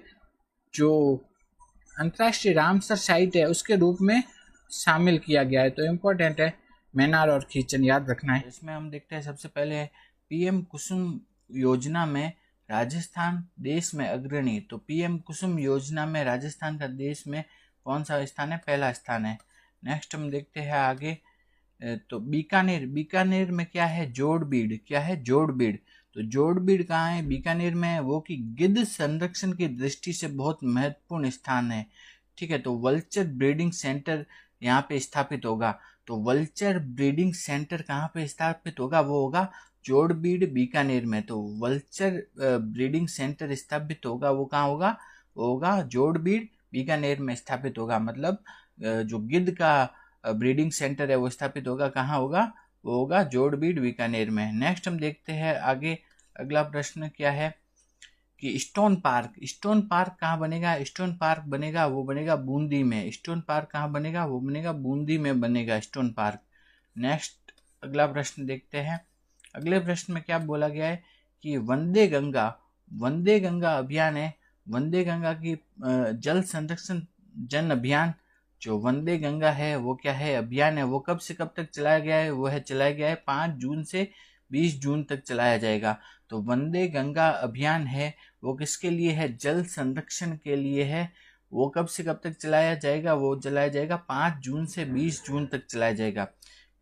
रामसर साइट है उसके रूप में शामिल किया गया है। तो इम्पोर्टेंट है मेनार और खीचन, याद रखना है। इसमें हम देखते हैं सबसे पहले पीएम कुसुम योजना में राजस्थान देश में अग्रणी। तो पीएम कुसुम योजना में राजस्थान का देश में कौन सा स्थान है, पहला स्थान है। नेक्स्ट हम देखते हैं आगे, तो बीकानेर में क्या है, जोड़बीड़। क्या है, जोड़बीड़। तो जोड़बीड़ कहाँ है, बीकानेर में है, वो कि गिद्ध संरक्षण की दृष्टि से बहुत महत्वपूर्ण स्थान है। ठीक है, तो वल्चर ब्रीडिंग सेंटर यहाँ पे स्थापित होगा। तो वल्चर ब्रीडिंग सेंटर कहाँ पे स्थापित होगा, वो होगा जोड़बीड़ बीकानेर में। तो वल्चर ब्रीडिंग सेंटर स्थापित होगा, वो कहाँ होगा, वो होगा जोड़बीड़ बीकानेर में स्थापित होगा। मतलब जो गिद्ध का ब्रीडिंग सेंटर है वो स्थापित होगा, कहाँ होगा, वो होगा जोड़बीड़ बीकानेर में। नेक्स्ट हम देखते हैं आगे, अगला प्रश्न क्या है कि स्टोन पार्क कहाँ बनेगा, स्टोन पार्क बनेगा, वो बनेगा बूंदी में। स्टोन पार्क कहाँ बनेगा, वो बनेगा बूंदी में बनेगा स्टोन पार्क। नेक्स्ट अगला प्रश्न देखते हैं। अगले प्रश्न में क्या बोला गया है कि वंदे गंगा अभियान है, वंदे गंगा की जल संरक्षण जन अभियान जो वंदे गंगा है वो क्या है, अभियान है, वो कब से कब तक चलाया गया है, वो है चलाया गया है 5 जून से 20 जून तक चलाया जाएगा। तो वंदे गंगा अभियान है वो किसके लिए है, जल संरक्षण के लिए है। वो कब से कब तक चलाया जाएगा, वो चलाया जाएगा 5 जून से 20 जून तक चलाया जाएगा।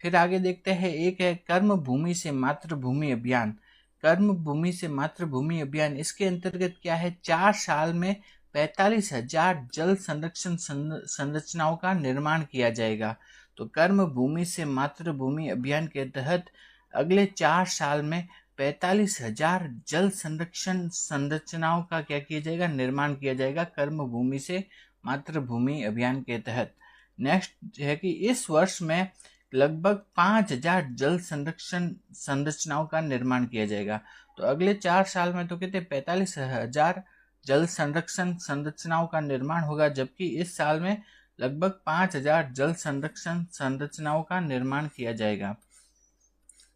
फिर आगे देखते हैं, एक है कर्म भूमि से मातृभूमि अभियान। कर्म भूमि से मातृभूमि अभियान, इसके अंतर्गत क्या है, 4 साल में 45,000 जल संरक्षण संरचनाओं का निर्माण किया जाएगा। तो कर्म भूमि से मातृभूमि अभियान के तहत अगले 4 साल में 45,000 जल संरक्षण संरचनाओं का क्या किया जाएगा, निर्माण किया जाएगा कर्म भूमि से मातृभूमि अभियान के तहत। नेक्स्ट है कि इस वर्ष में लगभग 5,000 जल संरक्षण संरचनाओं का निर्माण किया जाएगा। तो अगले 4 साल में तो कहते 45,000 जल संरक्षण संरचनाओं का निर्माण होगा, जबकि इस साल में लगभग 5,000 जल संरक्षण संरचनाओं का निर्माण किया जाएगा।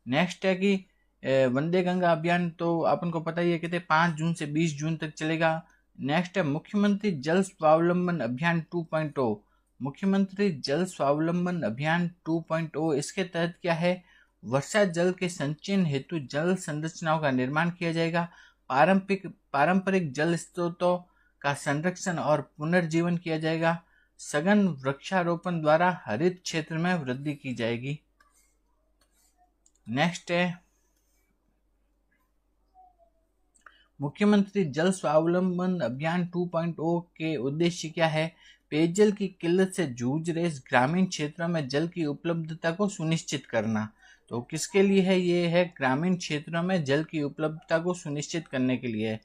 नेक्स्ट है कि वंदे गंगा अभियान तो अपन को पता ही है, कहते 5 जून से 20 जून तक चलेगा। नेक्स्ट है मुख्यमंत्री जल स्वावलंबन अभियान 2.0। मुख्यमंत्री जल स्वावलंबन अभियान 2.0, इसके तहत क्या है, वर्षा जल के संचयन हेतु जल संरचनाओं का निर्माण किया जाएगा। पारंपरिक जल स्रोतों का संरक्षण और पुनर्जीवन किया जाएगा। सघन वृक्षारोपण द्वारा हरित क्षेत्र में वृद्धि की जाएगी। नेक्स्ट है मुख्यमंत्री जल स्वावलंबन अभियान 2.0 के उद्देश्य क्या है, पेयजल की किल्लत से जूझ रहे ग्रामीण क्षेत्रों में जल की उपलब्धता को सुनिश्चित करना। तो किसके लिए है, ये है ग्रामीण क्षेत्रों में जल की उपलब्धता को सुनिश्चित करने के लिए।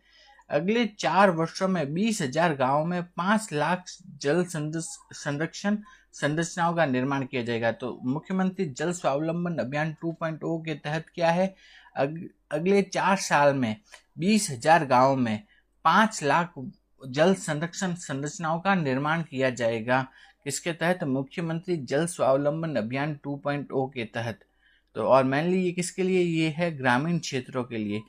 अगले 4 वर्षों में 20,000 गांवों में 5 लाख जल संरक्षण संरचनाओं का निर्माण किया जाएगा। तो मुख्यमंत्री जल स्वावलंबन अभियान 2.0 के तहत क्या है, अगले 4 साल में 20,000 गांवों में 5 लाख जल संरक्षण संरचनाओं का निर्माण किया जाएगा। किसके तहत, मुख्यमंत्री जल स्वावलंबन अभियान 2.0 के तहत। तो और मेनली ये किसके लिए, ये है ग्रामीण क्षेत्रों के लिए।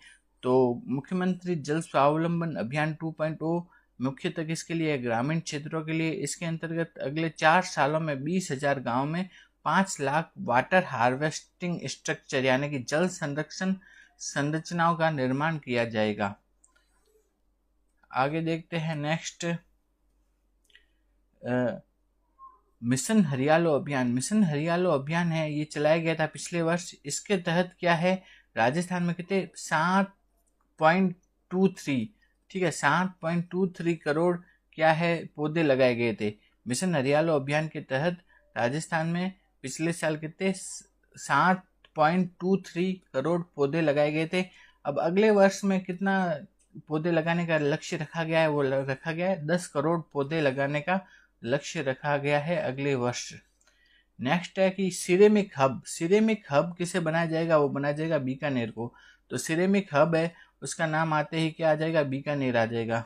तो मुख्यमंत्री जल स्वावलंबन अभियान 2.0 मुख्यतः किसके लिए, ग्रामीण क्षेत्रों के लिए। इसके अंतर्गत अगले 4 सालों में 20,000 गांव में 5 लाख वाटर हार्वेस्टिंग स्ट्रक्चर यानी कि जल संरक्षण संरचनाओं का निर्माण किया जाएगा। आगे देखते हैं नेक्स्ट, मिशन हरियालो अभियान। मिशन हरियालो अभियान है, ये चलाया गया था पिछले वर्ष। इसके तहत क्या है, राजस्थान में कितने 7.23, ठीक है 7.23 करोड़ क्या है पौधे लगाए गए थे। मिशन हरियालो अभियान के तहत राजस्थान में पिछले साल कितने 7.23 करोड़ पौधे लगाए गए थे। अब अगले वर्ष में कितना पौधे लगाने का लक्ष्य रखा गया है, वो रखा गया है 10 करोड़ पौधे लगाने का लक्ष्य रखा गया है अगले वर्ष। नेक्स्ट है कि सिरेमिक हब। सिरेमिक हब किसे बनाया जाएगा, वो बनाया जाएगा बीकानेर को। तो सिरेमिक हब है, उसका नाम आते ही क्या आ जाएगा, बीकानेर आ जाएगा।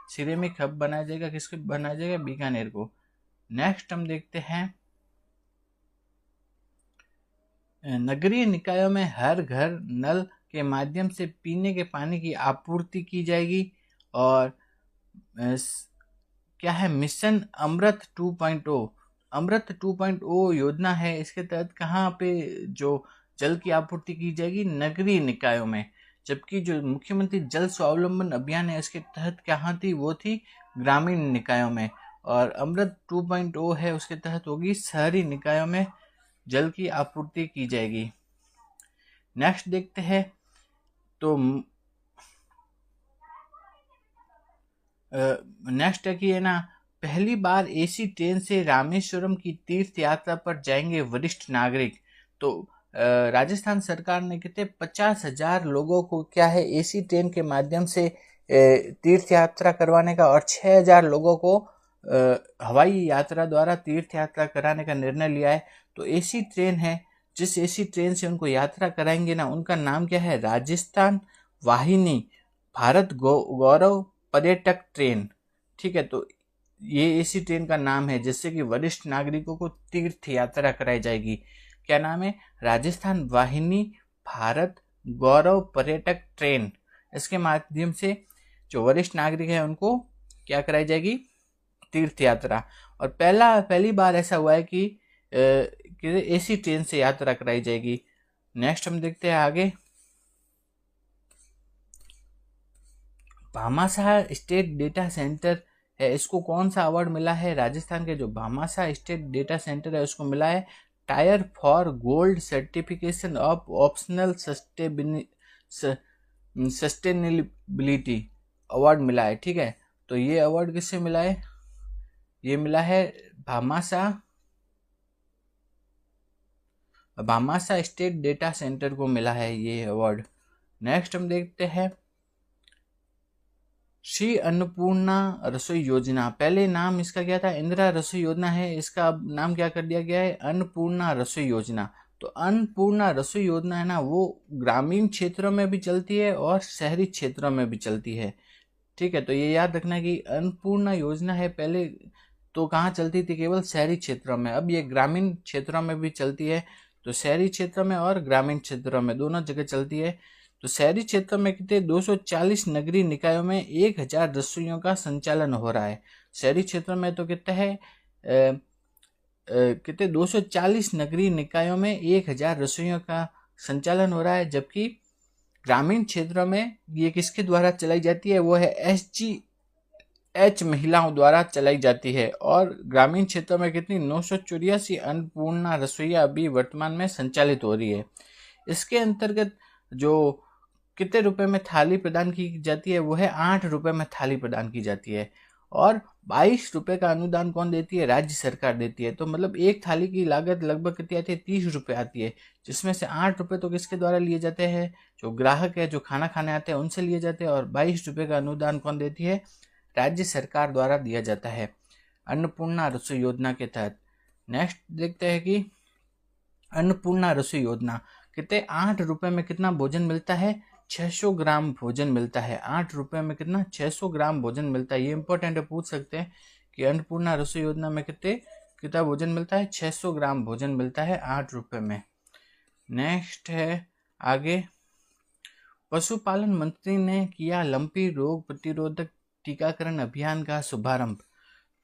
सिरेमिक हब बनाया जाएगा, किसको बनाया जाएगा, बीकानेर को। नेक्स्ट हम देखते हैं, नगरीय निकायों में हर घर नल के माध्यम से पीने के पानी की आपूर्ति की जाएगी। और क्या है, मिशन अमृत 2.0। अमृत 2.0 योजना है, इसके तहत कहाँ पे जो जल की आपूर्ति की जाएगी, नगरीय निकायों में। जबकि जो मुख्यमंत्री जल स्वावलंबन अभियान है, इसके तहत कहाँ थी, वो थी ग्रामीण निकायों में। और अमृत 2.0 है, उसके तहत होगी शहरी निकायों में जल की आपूर्ति की जाएगी। नेक्स्ट देखते हैं, तो नेक्स्ट है कि है ना, पहली बार एसी ट्रेन से रामेश्वरम की तीर्थ यात्रा पर जाएंगे वरिष्ठ नागरिक। तो राजस्थान सरकार ने कितने 50,000 लोगों को क्या है एसी ट्रेन के माध्यम से तीर्थ यात्रा करवाने का, और 6,000 लोगों को हवाई यात्रा द्वारा तीर्थ यात्रा कराने का निर्णय लिया है। तो एसी ट्रेन है, जिस एसी ट्रेन से उनको यात्रा कराएंगे ना, उनका नाम क्या है, राजस्थान वाहिनी भारत गौरव पर्यटक ट्रेन, ठीक है। तो ये एसी ट्रेन का नाम है, जिससे कि वरिष्ठ नागरिकों को तीर्थ यात्रा कराई जाएगी। क्या नाम है, राजस्थान वाहिनी भारत गौरव पर्यटक ट्रेन। इसके माध्यम से जो वरिष्ठ नागरिक है उनको क्या कराई जाएगी, तीर्थ यात्रा। और पहली बार ऐसा हुआ है कि एसी ट्रेन से यात्रा कराई जाएगी। नेक्स्ट हम देखते हैं आगे, भामाशाह स्टेट डेटा सेंटर है, इसको कौन सा अवार्ड मिला है? राजस्थान के जो भामाशाह स्टेट डेटा सेंटर है उसको मिला है tyre for gold certification of optional sustainability award मिला है। ठीक है, तो ये अवार्ड किससे मिला है? ये मिला है भामाशाह स्टेट डेटा सेंटर को मिला है ये अवार्ड। नेक्स्ट हम देखते हैं श्री अन्नपूर्णा रसोई योजना। पहले नाम इसका क्या था? इंदिरा रसोई योजना है, इसका अब नाम क्या कर दिया गया है? अन्नपूर्णा रसोई योजना। तो अन्नपूर्णा रसोई योजना है ना, वो ग्रामीण क्षेत्रों में भी चलती है और शहरी क्षेत्रों में भी चलती है। ठीक है, तो ये याद रखना कि अन्नपूर्णा योजना है, पहले तो कहाँ चलती थी? केवल शहरी क्षेत्रों में, अब ये ग्रामीण क्षेत्रों में भी चलती है। तो शहरी क्षेत्रों में और ग्रामीण क्षेत्रों में दोनों जगह चलती है। तो शहरी क्षेत्रों में कितने 240 नगरीय निकायों में 1000 रसोइयों का संचालन हो रहा है। शहरी क्षेत्रों में तो कितना है कितने 240 नगरीय निकायों में 1000 रसोइयों का संचालन हो रहा है, जबकि ग्रामीण क्षेत्रों में ये किसके द्वारा चलाई जाती है? वो है SGH महिलाओं द्वारा चलाई जाती है। और ग्रामीण क्षेत्रों में कितनी 984 अन्नपूर्णा रसोइयां अभी वर्तमान में संचालित हो रही है। इसके अंतर्गत जो कितने रुपए में थाली प्रदान की जाती है? वो है 8 रुपए में थाली प्रदान की जाती है। और 22 रुपए का अनुदान कौन देती है? राज्य सरकार देती है। तो मतलब एक थाली की लागत लगभग कितनी आती है? 30 रुपए आती है, जिसमें से 8 रुपए तो किसके द्वारा लिए जाते हैं? जो ग्राहक है, जो खाना खाने आते हैं उनसे लिए जाते हैं। और 22 रुपए का अनुदान कौन देती है? राज्य सरकार द्वारा दिया जाता है अन्नपूर्णा रसोई योजना के तहत। नेक्स्ट देखते हैं कि अन्नपूर्णा रसोई योजना कितने 8 रुपए में कितना भोजन मिलता है? 600 ग्राम भोजन मिलता है। 8 रुपए में कितना? 600 ग्राम भोजन मिलता है। ये इंपॉर्टेंट है, पूछ सकते हैं कि अन्नपूर्णा रसोई योजना में कितना भोजन मिलता है? 600 ग्राम भोजन मिलता है 8 रुपए में। नेक्स्ट है आगे, पशुपालन मंत्री ने किया लंपी रोग प्रतिरोधक टीकाकरण अभियान का शुभारंभ।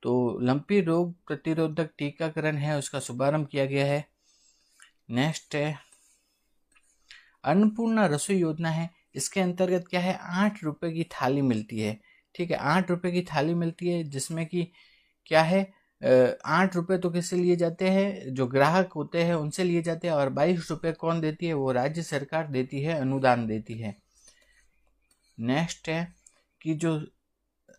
तो लंपी रोग प्रतिरोधक टीकाकरण है, उसका शुभारंभ किया गया है। नेक्स्ट है अन्नपूर्णा रसोई योजना है, इसके अंतर्गत क्या है? 8 रुपए की थाली मिलती है। ठीक है, 8 रुपए की थाली मिलती है, जिसमें कि क्या है 8 रुपए तो किससे लिए जाते हैं? जो ग्राहक होते हैं उनसे लिए जाते हैं। और 22 रुपए कौन देती है? वो राज्य सरकार देती है, अनुदान देती है। नेक्स्ट है कि जो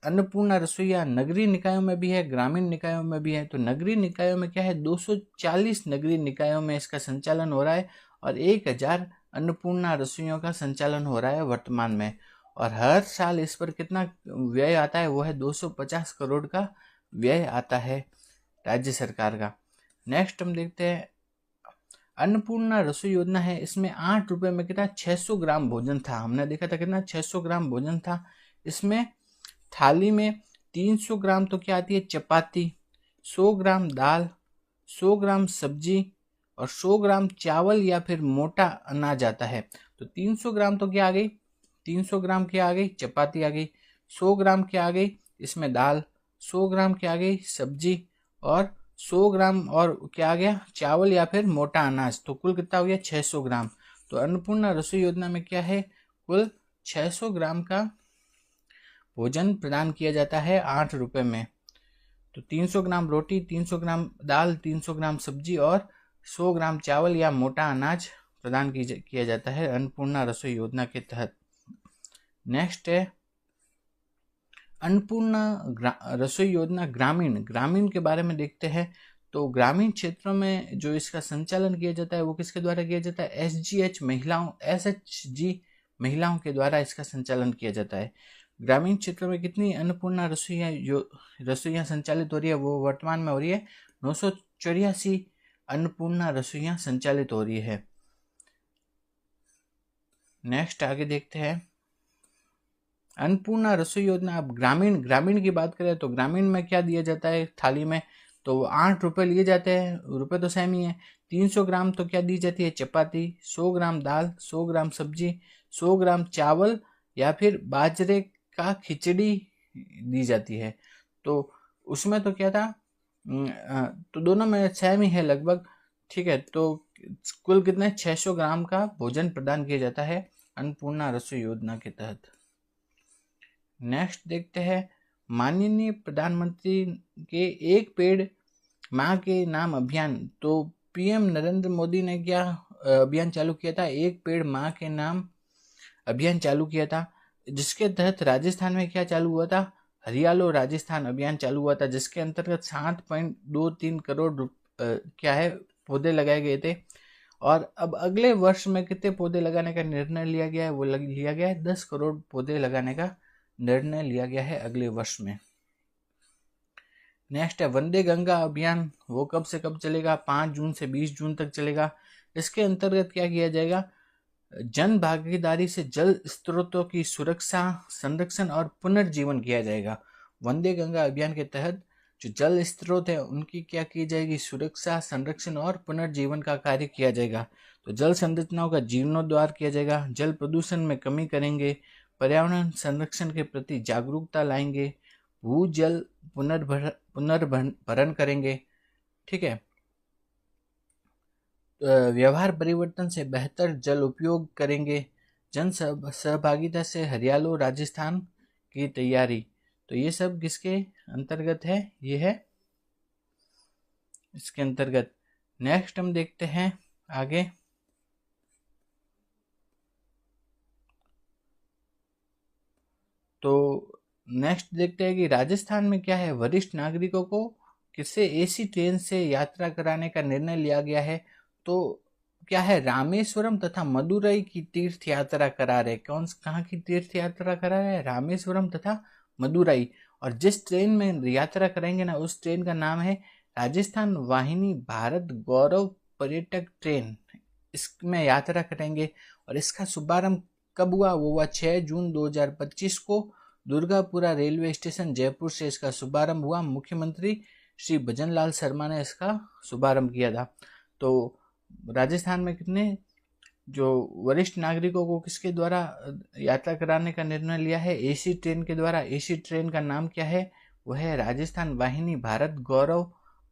अन्नपूर्णा रसोइया नगरीय निकायों में भी है, ग्रामीण निकायों में भी है। तो नगरीय निकायों में क्या है? 240 नगरीय निकायों में इसका संचालन हो रहा है और 1000 अन्नपूर्णा रसोइयों का संचालन हो रहा है वर्तमान में। और हर साल इस पर कितना व्यय आता है? वो है 250 करोड़ का व्यय आता है राज्य सरकार का। नेक्स्ट हम देखते हैं अन्नपूर्णा रसोई योजना है, इसमें 8 रुपए में कितना? 600 ग्राम भोजन था। हमने देखा था कितना? 600 ग्राम भोजन था। इसमें थाली में 300 ग्राम तो क्या आती है? चपाती, 100 ग्राम दाल, 100 ग्राम सब्जी और 100 ग्राम चावल या फिर मोटा अनाज आता है। तो 300 ग्राम तो क्या आ गई? 300 ग्राम क्या आ गई? चपाती आ गई। 100 ग्राम क्या आ गई? इसमें दाल। 100 ग्राम क्या आ गई? सब्जी। और 100 ग्राम और क्या आ गया? चावल या फिर मोटा अनाज। तो कुल कितना हो गया? 600 ग्राम। तो अन्नपूर्णा रसोई योजना में क्या है? कुल 600 ग्राम का भोजन प्रदान किया जाता है 8 रुपए में। तो 300 ग्राम रोटी, 300 ग्राम दाल, 300 ग्राम सब्जी और 100 ग्राम चावल या मोटा अनाज प्रदान किया जाता है अन्नपूर्णा रसोई योजना के तहत। नेक्स्ट है अन्नपूर्णा रसोई योजना ग्रामीण के बारे में देखते हैं। तो ग्रामीण क्षेत्रों में जो इसका संचालन किया जाता है वो किसके द्वारा किया जाता है? SHG महिलाओं के द्वारा इसका संचालन किया जाता है। ग्रामीण क्षेत्रों में कितनी अन्नपूर्णा रसोइयाँ संचालित हो रही है? वो वर्तमान में हो रही है 984 अन्नपूर्णा रसोइयाँ संचालित हो रही है। नेक्स्ट आगे देखते हैं अन्नपूर्णा रसोई योजना। अब ग्रामीण की बात करें तो ग्रामीण में क्या दिया जाता है थाली में? तो 8 रुपए लिए जाते हैं, रुपए तो सेम ही है। 300 ग्राम तो क्या दी जाती है? चपाती। 100 ग्राम दाल, 100 ग्राम सब्जी, 100 ग्राम चावल या फिर बाजरे का खिचड़ी दी जाती है। तो उसमें तो क्या था? तो दोनों में सेम ही है लगभग। ठीक है, तो कुल कितने 600 ग्राम का भोजन प्रदान किया जाता है अन्नपूर्णा रसोई योजना के तहत। नेक्स्ट देखते हैं, माननीय प्रधानमंत्री के एक पेड़ माँ के नाम अभियान। तो पीएम नरेंद्र मोदी ने क्या अभियान चालू किया था? एक पेड़ माँ के नाम अभियान चालू किया था, जिसके तहत राजस्थान में क्या चालू हुआ था? हरियालो राजस्थान अभियान चालू हुआ था, जिसके अंतर्गत 7.23 करोड़ क्या है पौधे लगाए गए थे। और अब अगले वर्ष में कितने पौधे लगाने का निर्णय लिया गया है? वो लिया गया है 10 करोड़ पौधे लगाने का निर्णय लिया गया है अगले वर्ष में। नेक्स्ट है वंदे गंगा अभियान। वो कब से कब चलेगा? 5 जून से 20 जून तक चलेगा। इसके अंतर्गत क्या किया जाएगा? जन भागीदारी से जल स्रोतों की सुरक्षा, संरक्षण और पुनर्जीवन किया जाएगा। वंदे गंगा अभियान के तहत जो जल स्रोत है उनकी क्या की जाएगी? सुरक्षा, संरक्षण और पुनर्जीवन का कार्य किया जाएगा। तो जल संरचनाओं का जीर्णोद्धार किया जाएगा, जल प्रदूषण में कमी करेंगे, पर्यावरण संरक्षण के प्रति जागरूकता लाएंगे, भूजल पुनर्भरण करेंगे। ठीक है, व्यवहार परिवर्तन से बेहतर जल उपयोग करेंगे, जन सहभागिता से हरियालो राजस्थान की तैयारी। तो ये सब किसके अंतर्गत है? ये है इसके अंतर्गत। नेक्स्ट हम देखते हैं आगे। तो नेक्स्ट देखते हैं कि राजस्थान में क्या है, वरिष्ठ नागरिकों को किससे एसी ट्रेन से यात्रा कराने का निर्णय लिया गया है। तो क्या है, रामेश्वरम तथा मदुरई की तीर्थ यात्रा करा रहे। कहाँ की तीर्थ यात्रा करा रहे हैं? रामेश्वरम तथा मदुरई। और जिस ट्रेन में यात्रा कराएंगे ना, उस ट्रेन का नाम है राजस्थान वाहिनी भारत गौरव पर्यटक ट्रेन। इसमें यात्रा करेंगे और इसका शुभारंभ कब हुआ? वो हुआ 6 जून 2025 को दुर्गापुरा रेलवे स्टेशन जयपुर से इसका शुभारंभ हुआ। मुख्यमंत्री श्री भजन लाल शर्मा ने इसका शुभारंभ किया था। तो राजस्थान में कितने जो वरिष्ठ नागरिकों को किसके द्वारा यात्रा कराने का निर्णय लिया है? एसी ट्रेन के द्वारा। एसी ट्रेन का नाम क्या है? वह है राजस्थान वाहिनी भारत गौरव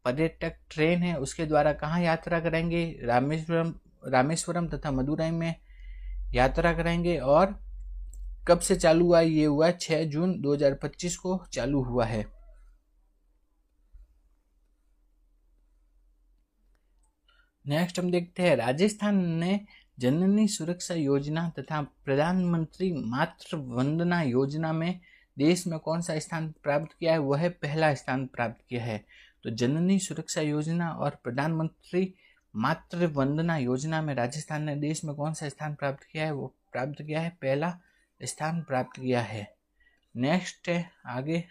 पर्यटक ट्रेन है। उसके द्वारा कहाँ यात्रा करेंगे? रामेश्वरम तथा मदुरई में यात्रा करेंगे। और कब से चालू हुआ? ये हुआ 6 जून 2025 को चालू हुआ है। नेक्स्ट हम देखते हैं, राजस्थान ने जननी सुरक्षा योजना तथा प्रधानमंत्री मातृ वंदना योजना में देश में कौन सा स्थान प्राप्त किया है? वह पहला स्थान प्राप्त किया है। तो जननी सुरक्षा योजना और प्रधानमंत्री मातृ वंदना योजना में राजस्थान ने देश में कौन सा स्थान प्राप्त किया है? वो प्राप्त किया है, पहला स्थान प्राप्त किया है। नेक्स्ट है आगे।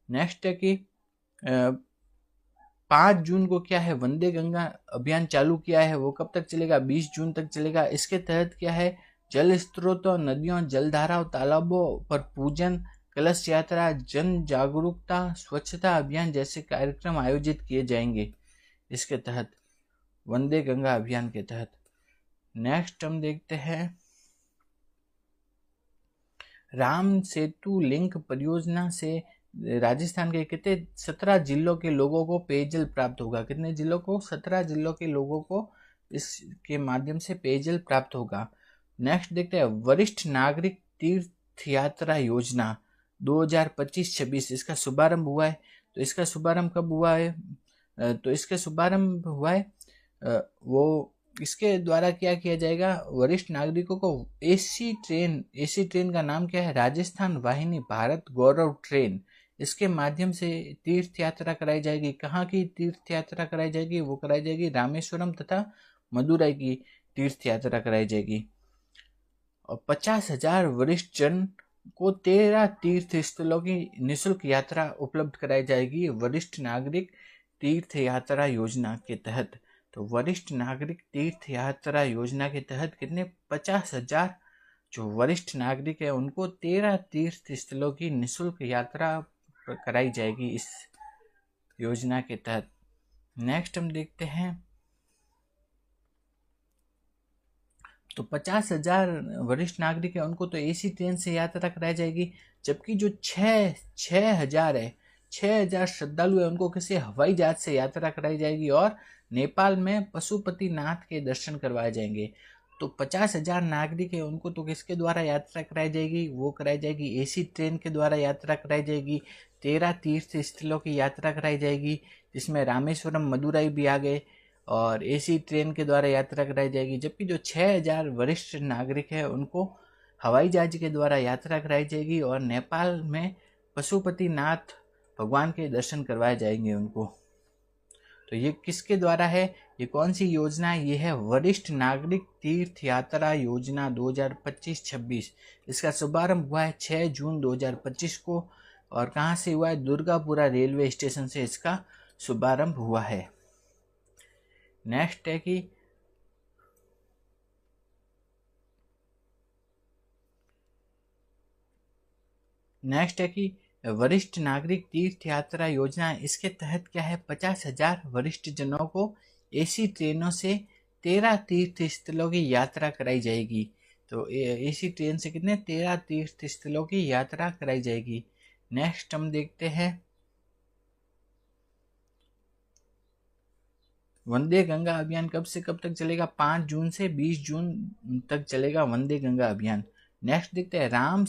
नेक्स्ट है कि 5 जून को क्या है, वंदे गंगा अभियान चालू किया है। वो कब तक चलेगा? 20 जून तक चलेगा। इसके तहत क्या है, जल स्रोतों, नदियों, जलधाराओं, तालाबों पर पूजन, कलश यात्रा, जन जागरूकता, स्वच्छता अभियान जैसे कार्यक्रम आयोजित किए जाएंगे इसके तहत, वंदे गंगा अभियान के तहत। नेक्स्ट हम देखते हैं, राम सेतु लिंक परियोजना से राजस्थान के कितने 17 जिलों के लोगों को पेयजल प्राप्त होगा। कितने जिलों को? 17 जिलों के लोगों को इसके माध्यम से पेयजल प्राप्त होगा। नेक्स्ट देखते हैं, वरिष्ठ नागरिक तीर्थ यात्रा योजना 2025-26, इसका शुभारंभ हुआ है। तो इसका शुभारंभ कब हुआ है? तो इसका शुभारंभ हुआ है वो इसके द्वारा क्या किया जाएगा, वरिष्ठ नागरिकों को एसी ट्रेन का नाम क्या है? राजस्थान वाहिनी भारत गौरव ट्रेन। इसके माध्यम से तीर्थ यात्रा कराई जाएगी। कहाँ की तीर्थ यात्रा कराई जाएगी? वो कराई जाएगी रामेश्वरम तथा मदुरई की तीर्थ यात्रा कराई जाएगी। और 50,000 वरिष्ठ जन को 13 तीर्थ स्थलों की निःशुल्क यात्रा उपलब्ध कराई जाएगी वरिष्ठ नागरिक तीर्थ यात्रा योजना के तहत। तो वरिष्ठ नागरिक तीर्थ यात्रा योजना के तहत कितने 50,000 जो वरिष्ठ नागरिक है उनको 13 तीर्थ स्थलों की निःशुल्क यात्रा कराई जाएगी इस योजना के तहत। नेक्स्ट हम देखते हैं, तो 50,000 वरिष्ठ नागरिक है उनको तो एसी ट्रेन से यात्रा कराई जाएगी, जबकि जो 6,000 है, 6,000 श्रद्धालु है उनको किसी हवाई जहाज से यात्रा कराई जाएगी और नेपाल में पशुपतिनाथ के दर्शन करवाए जाएंगे। तो 50,000 नागरिक है उनको तो किसके द्वारा यात्रा कराई जाएगी, वो कराई जाएगी एसी ट्रेन के द्वारा यात्रा कराई जाएगी। 13 तीर्थ स्थलों की यात्रा कराई जाएगी, जिसमें रामेश्वरम मदुराई भी आ गए, और एसी ट्रेन के द्वारा यात्रा कराई जाएगी। जबकि जो 6,000 वरिष्ठ नागरिक है उनको हवाई जहाज के द्वारा यात्रा कराई जाएगी और नेपाल में पशुपतिनाथ भगवान के दर्शन करवाए जाएंगे उनको। तो ये किसके द्वारा है, ये कौन सी योजना है, ये है वरिष्ठ नागरिक तीर्थ यात्रा योजना 2025-26। इसका शुभारंभ हुआ है 6 जून 2025 को, और कहाँ से हुआ है, दुर्गापुरा रेलवे स्टेशन से इसका शुभारंभ हुआ है। नेक्स्ट है कि वरिष्ठ नागरिक तीर्थ यात्रा योजना, इसके तहत क्या है, 50,000 वरिष्ठ जनों को एसी ट्रेनों से 13 तीर्थ स्थलों की यात्रा कराई जाएगी। तो एसी ट्रेन से कितने, 13 तीर्थ स्थलों की यात्रा कराई जाएगी। नेक्स्ट हम देखते हैं वंदे गंगा अभियान कब से कब तक चलेगा, 5 जून से 20 जून तक चलेगा वंदे गंगा अभियान। नेक्स्ट देखते हैं राम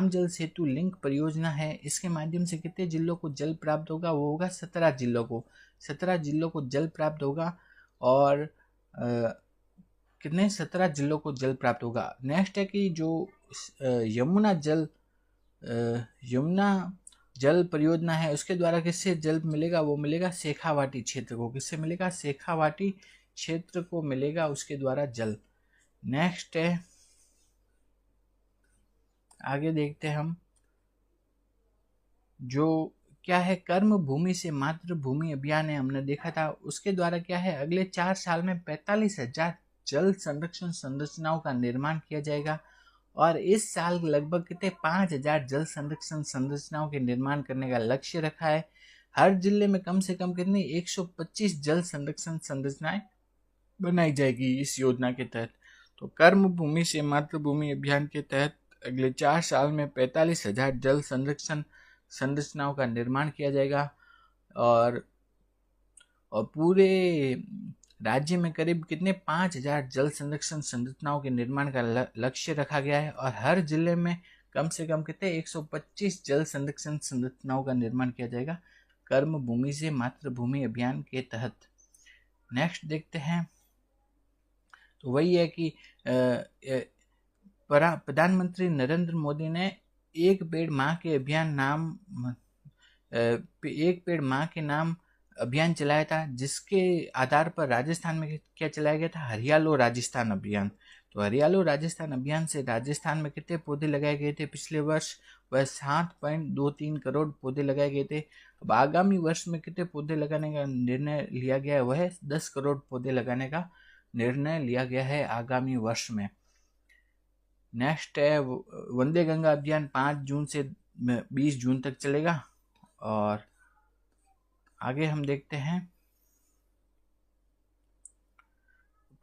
जल सेतु लिंक परियोजना है, इसके माध्यम से कितने जिलों को जल प्राप्त होगा, वो होगा 17 जिलों को, 17 जिलों को जल प्राप्त होगा। और कितने, 17 जिलों को जल प्राप्त होगा। नेक्स्ट है कि जो यमुना जल परियोजना है उसके द्वारा किससे जल मिलेगा, वो मिलेगा शेखावाटी क्षेत्र को। किससे मिलेगा, शेखावाटी क्षेत्र को मिलेगा उसके द्वारा जल। नेक्स्ट है, आगे देखते हैं हम, जो क्या है, कर्म भूमि से मातृभूमि अभियान है, हमने देखा था। उसके द्वारा क्या है, अगले 4 साल में 45,000 जल संरक्षण संरचनाओं का निर्माण किया जाएगा, और इस साल लगभग कितने, 5,000 जल संरक्षण संरचनाओं के निर्माण करने का लक्ष्य रखा है। हर जिले में कम से कम कितनी, 125 जल संरक्षण संरचनाएं बनाई जाएगी इस योजना के तहत। तो कर्म भूमि से मातृभूमि अभियान के तहत अगले 4 साल में 45,000 जल संरक्षण संरचनाओं का निर्माण किया जाएगा, और पूरे राज्य में करीब कितने, 5,000 जल संरक्षण संरचनाओं के निर्माण का लक्ष्य रखा गया है, और हर जिले में कम से कम कितने, 125 जल संरक्षण संरचनाओं का निर्माण किया जाएगा कर्म भूमि से मातृभूमि अभियान के तहत। नेक्स्ट देखते हैं, तो वही है कि प्रधानमंत्री नरेंद्र मोदी ने एक पेड़ माँ के नाम अभियान चलाया था, जिसके आधार पर राजस्थान में क्या चलाया गया था, हरियालो राजस्थान अभियान। तो हरियालो राजस्थान अभियान से राजस्थान में कितने पौधे लगाए गए थे पिछले वर्ष, वह 7.23 करोड़ पौधे लगाए गए थे। अब आगामी वर्ष में कितने पौधे लगाने का निर्णय लिया गया है, वह 10 करोड़ पौधे लगाने का निर्णय लिया गया है आगामी वर्ष में। नेक्स्ट है वंदे गंगा अभियान 5 जून से 20 जून तक चलेगा। और आगे हम देखते हैं,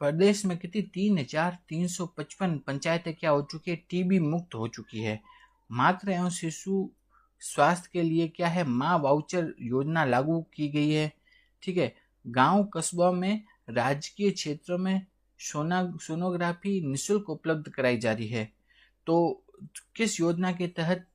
प्रदेश में कितनी 3,355 पंचायतें क्या हो चुकी है, टीबी मुक्त हो चुकी है। मातृ एवं शिशु स्वास्थ्य के लिए क्या है, माँ वाउचर योजना लागू की गई है। ठीक है, गांव कस्बों में राजकीय क्षेत्रों में सोनोग्राफी निःशुल्क उपलब्ध कराई जा रही है। तो किस योजना के तहत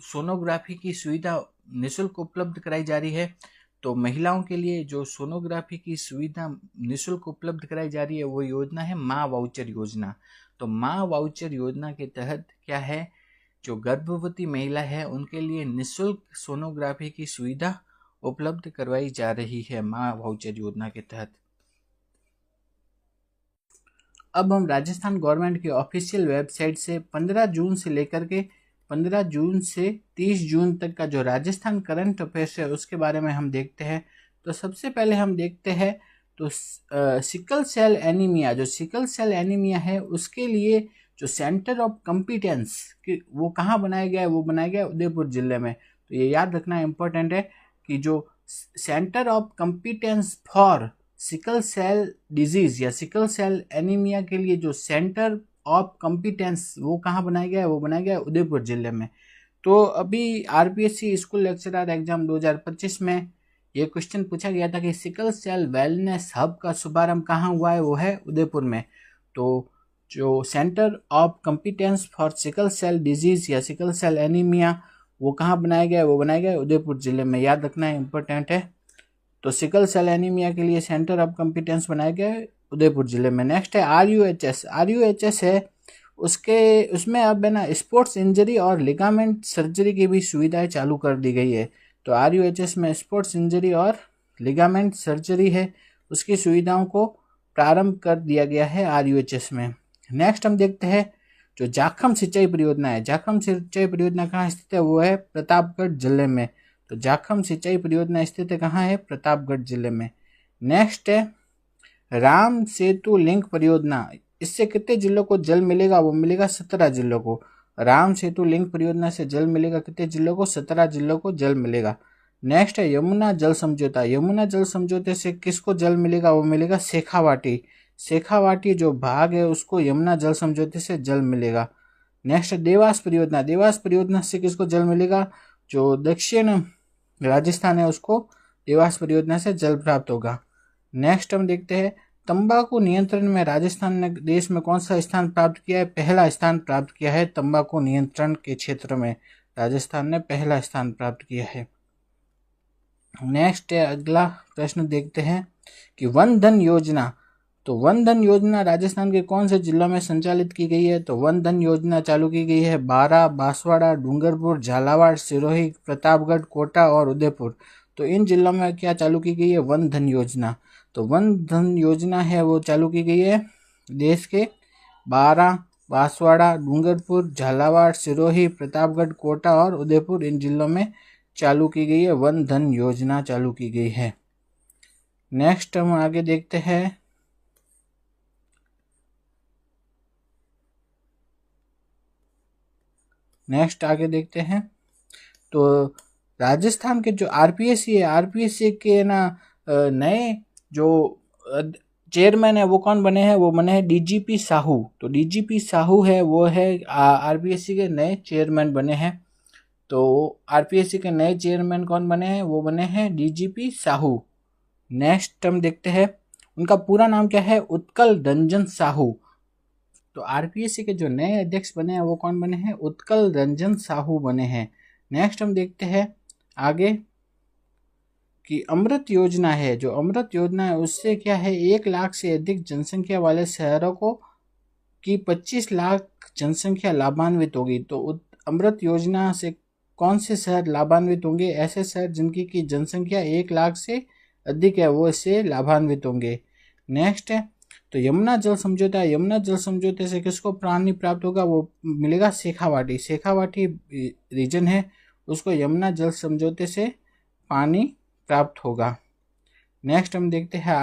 सोनोग्राफी की सुविधा निःशुल्क उपलब्ध कराई जा रही है, तो महिलाओं के लिए जो सोनोग्राफी की सुविधा निःशुल्क उपलब्ध कराई जा रही है वो योजना है माँ वाउचर योजना। तो माँ वाउचर योजना के तहत क्या है, जो गर्भवती महिला है उनके लिए निःशुल्क सोनोग्राफी की सुविधा उपलब्ध करवाई जा रही है माँ वाउचर योजना के तहत। अब हम राजस्थान गवर्नमेंट की ऑफिशियल वेबसाइट से 15 जून से लेकर के 15 जून से 30 जून तक का जो राजस्थान करंट अफेयर्स है उसके बारे में हम देखते हैं। तो सबसे पहले हम देखते हैं तो सिकल सेल एनीमिया, जो सिकल सेल एनीमिया है उसके लिए जो सेंटर ऑफ कॉम्पिटेंस वो कहाँ बनाया गया है, वो बनाया गया है उदयपुर जिले में। तो ये याद रखना इम्पोर्टेंट है कि जो centre of competence for sickle cell disease या सिकल सेल एनीमिया के लिए जो सेंटर ऑफ कॉम्पिटेंस वो कहाँ बनाया गया है, वो बनाया गया है उदयपुर जिले में। तो अभी आरपीएससी स्कूल लेक्चरर एग्जाम 2025 में ये क्वेश्चन पूछा गया था कि सिकल सेल वेलनेस हब का शुभारंभ कहाँ हुआ है, वो है उदयपुर में। तो जो centre of competence for sickle cell disease या सिकल सेल एनीमिया वो कहाँ बनाया गया है, वो बनाया गया है उदयपुर जिले में। याद रखना है, इंपॉर्टेंट है। तो सिकल सेल एनीमिया के लिए सेंटर ऑफ कॉम्पिटेंस बनाया गया है उदयपुर जिले में। नेक्स्ट है आरयूएचएस। आरयूएचएस है उसमें अब है ना स्पोर्ट्स इंजरी और लिगामेंट सर्जरी की भी सुविधाएं चालू कर दी गई है। तो आरयूएचएस में स्पोर्ट्स इंजरी और लिगामेंट सर्जरी है, उसकी सुविधाओं को प्रारंभ कर दिया गया है आरयूएचएस में। नेक्स्ट हम देखते हैं जो जाखम सिंचाई परियोजना है। जाखम सिंचाई परियोजना कहाँ स्थित है, वो है प्रतापगढ़ जिले में। तो जाखम सिंचाई परियोजना स्थित है कहाँ है, प्रतापगढ़ जिले में। नेक्स्ट है राम सेतु लिंक परियोजना। इससे कितने जिलों को जल मिलेगा, वो मिलेगा 17 जिलों को। राम सेतु लिंक परियोजना से जल मिलेगा कितने जिलों को, 17 जिलों को जल मिलेगा। नेक्स्ट है यमुना जल समझौता। यमुना जल समझौते से किसको जल मिलेगा, वो मिलेगा शेखावाटी। शेखावाटी जो भाग है उसको यमुना जल समझौते से जल मिलेगा। नेक्स्ट है देवास परियोजना। देवास परियोजना से किसको जल मिलेगा, जो दक्षिण राजस्थान है उसको देवास परियोजना से जल प्राप्त होगा। नेक्स्ट हम देखते हैं तंबाकू नियंत्रण में राजस्थान ने देश में कौन सा स्थान प्राप्त किया है, पहला स्थान प्राप्त किया है। तंबाकू नियंत्रण के क्षेत्र में राजस्थान ने पहला स्थान प्राप्त किया है। नेक्स्ट है अगला प्रश्न देखते हैं कि वन धन योजना। तो वन धन योजना राजस्थान के कौन से जिलों में संचालित की गई है, तो वन धन योजना चालू की गई है बारां, बांसवाड़ा, डूंगरपुर, झालावाड़, सिरोही, प्रतापगढ़, कोटा और उदयपुर। तो इन जिलों में क्या चालू की गई है, वन धन योजना। तो वन धन योजना है वो चालू की गई है देश के बारां, बांसवाड़ा, डूंगरपुर, झालावाड़, सिरोही, प्रतापगढ़, कोटा और उदयपुर इन जिलों में चालू की गई है, वन धन योजना चालू की गई है। नेक्स्ट हम आगे देखते हैं तो राजस्थान के जो आरपीएससी है, आरपीएससी के ना नए जो चेयरमैन है वो कौन बने हैं, वो बने हैं डीजीपी साहू। तो डीजीपी साहू है वो है आरपीएससी के नए चेयरमैन बने हैं। तो आरपीएससी के नए चेयरमैन कौन बने हैं, वो बने हैं डीजीपी साहू। नेक्स्ट हम देखते हैं उनका पूरा नाम क्या है, उत्कल रंजन साहू। तो आरपीएससी के जो नए अध्यक्ष बने हैं वो कौन बने हैं, उत्कल रंजन साहू बने हैं। नेक्स्ट हम देखते हैं आगे कि अमृत योजना है। जो अमृत योजना है उससे क्या है, 1 लाख से अधिक जनसंख्या वाले शहरों को की 25 लाख जनसंख्या लाभान्वित होगी। तो अमृत योजना से कौन से शहर लाभान्वित होंगे, ऐसे शहर जिनकी की जनसंख्या 1 लाख से अधिक है वो इससे लाभान्वित होंगे। नेक्स्ट है तो यमुना जल समझौता। यमुना जल समझौते से किसको पानी प्राप्त होगा, वो मिलेगा शेखावाटी। शेखावाटी रीजन है उसको यमुना जल समझौते से पानी प्राप्त होगा। नेक्स्ट हम देखते हैं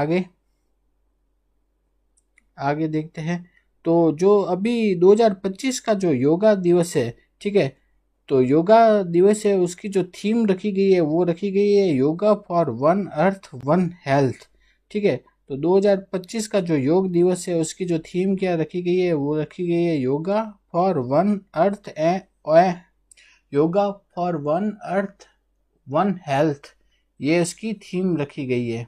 आगे देखते हैं तो जो अभी 2025 का जो योगा दिवस है, ठीक है, तो योगा दिवस है उसकी जो थीम रखी गई है वो रखी गई है yoga for one earth one health. ठीक है, तो 2025 का जो योग दिवस है उसकी जो थीम क्या रखी गई है, वो रखी गई है yoga for one earth yoga for one earth one health, ये इसकी थीम रखी गई है।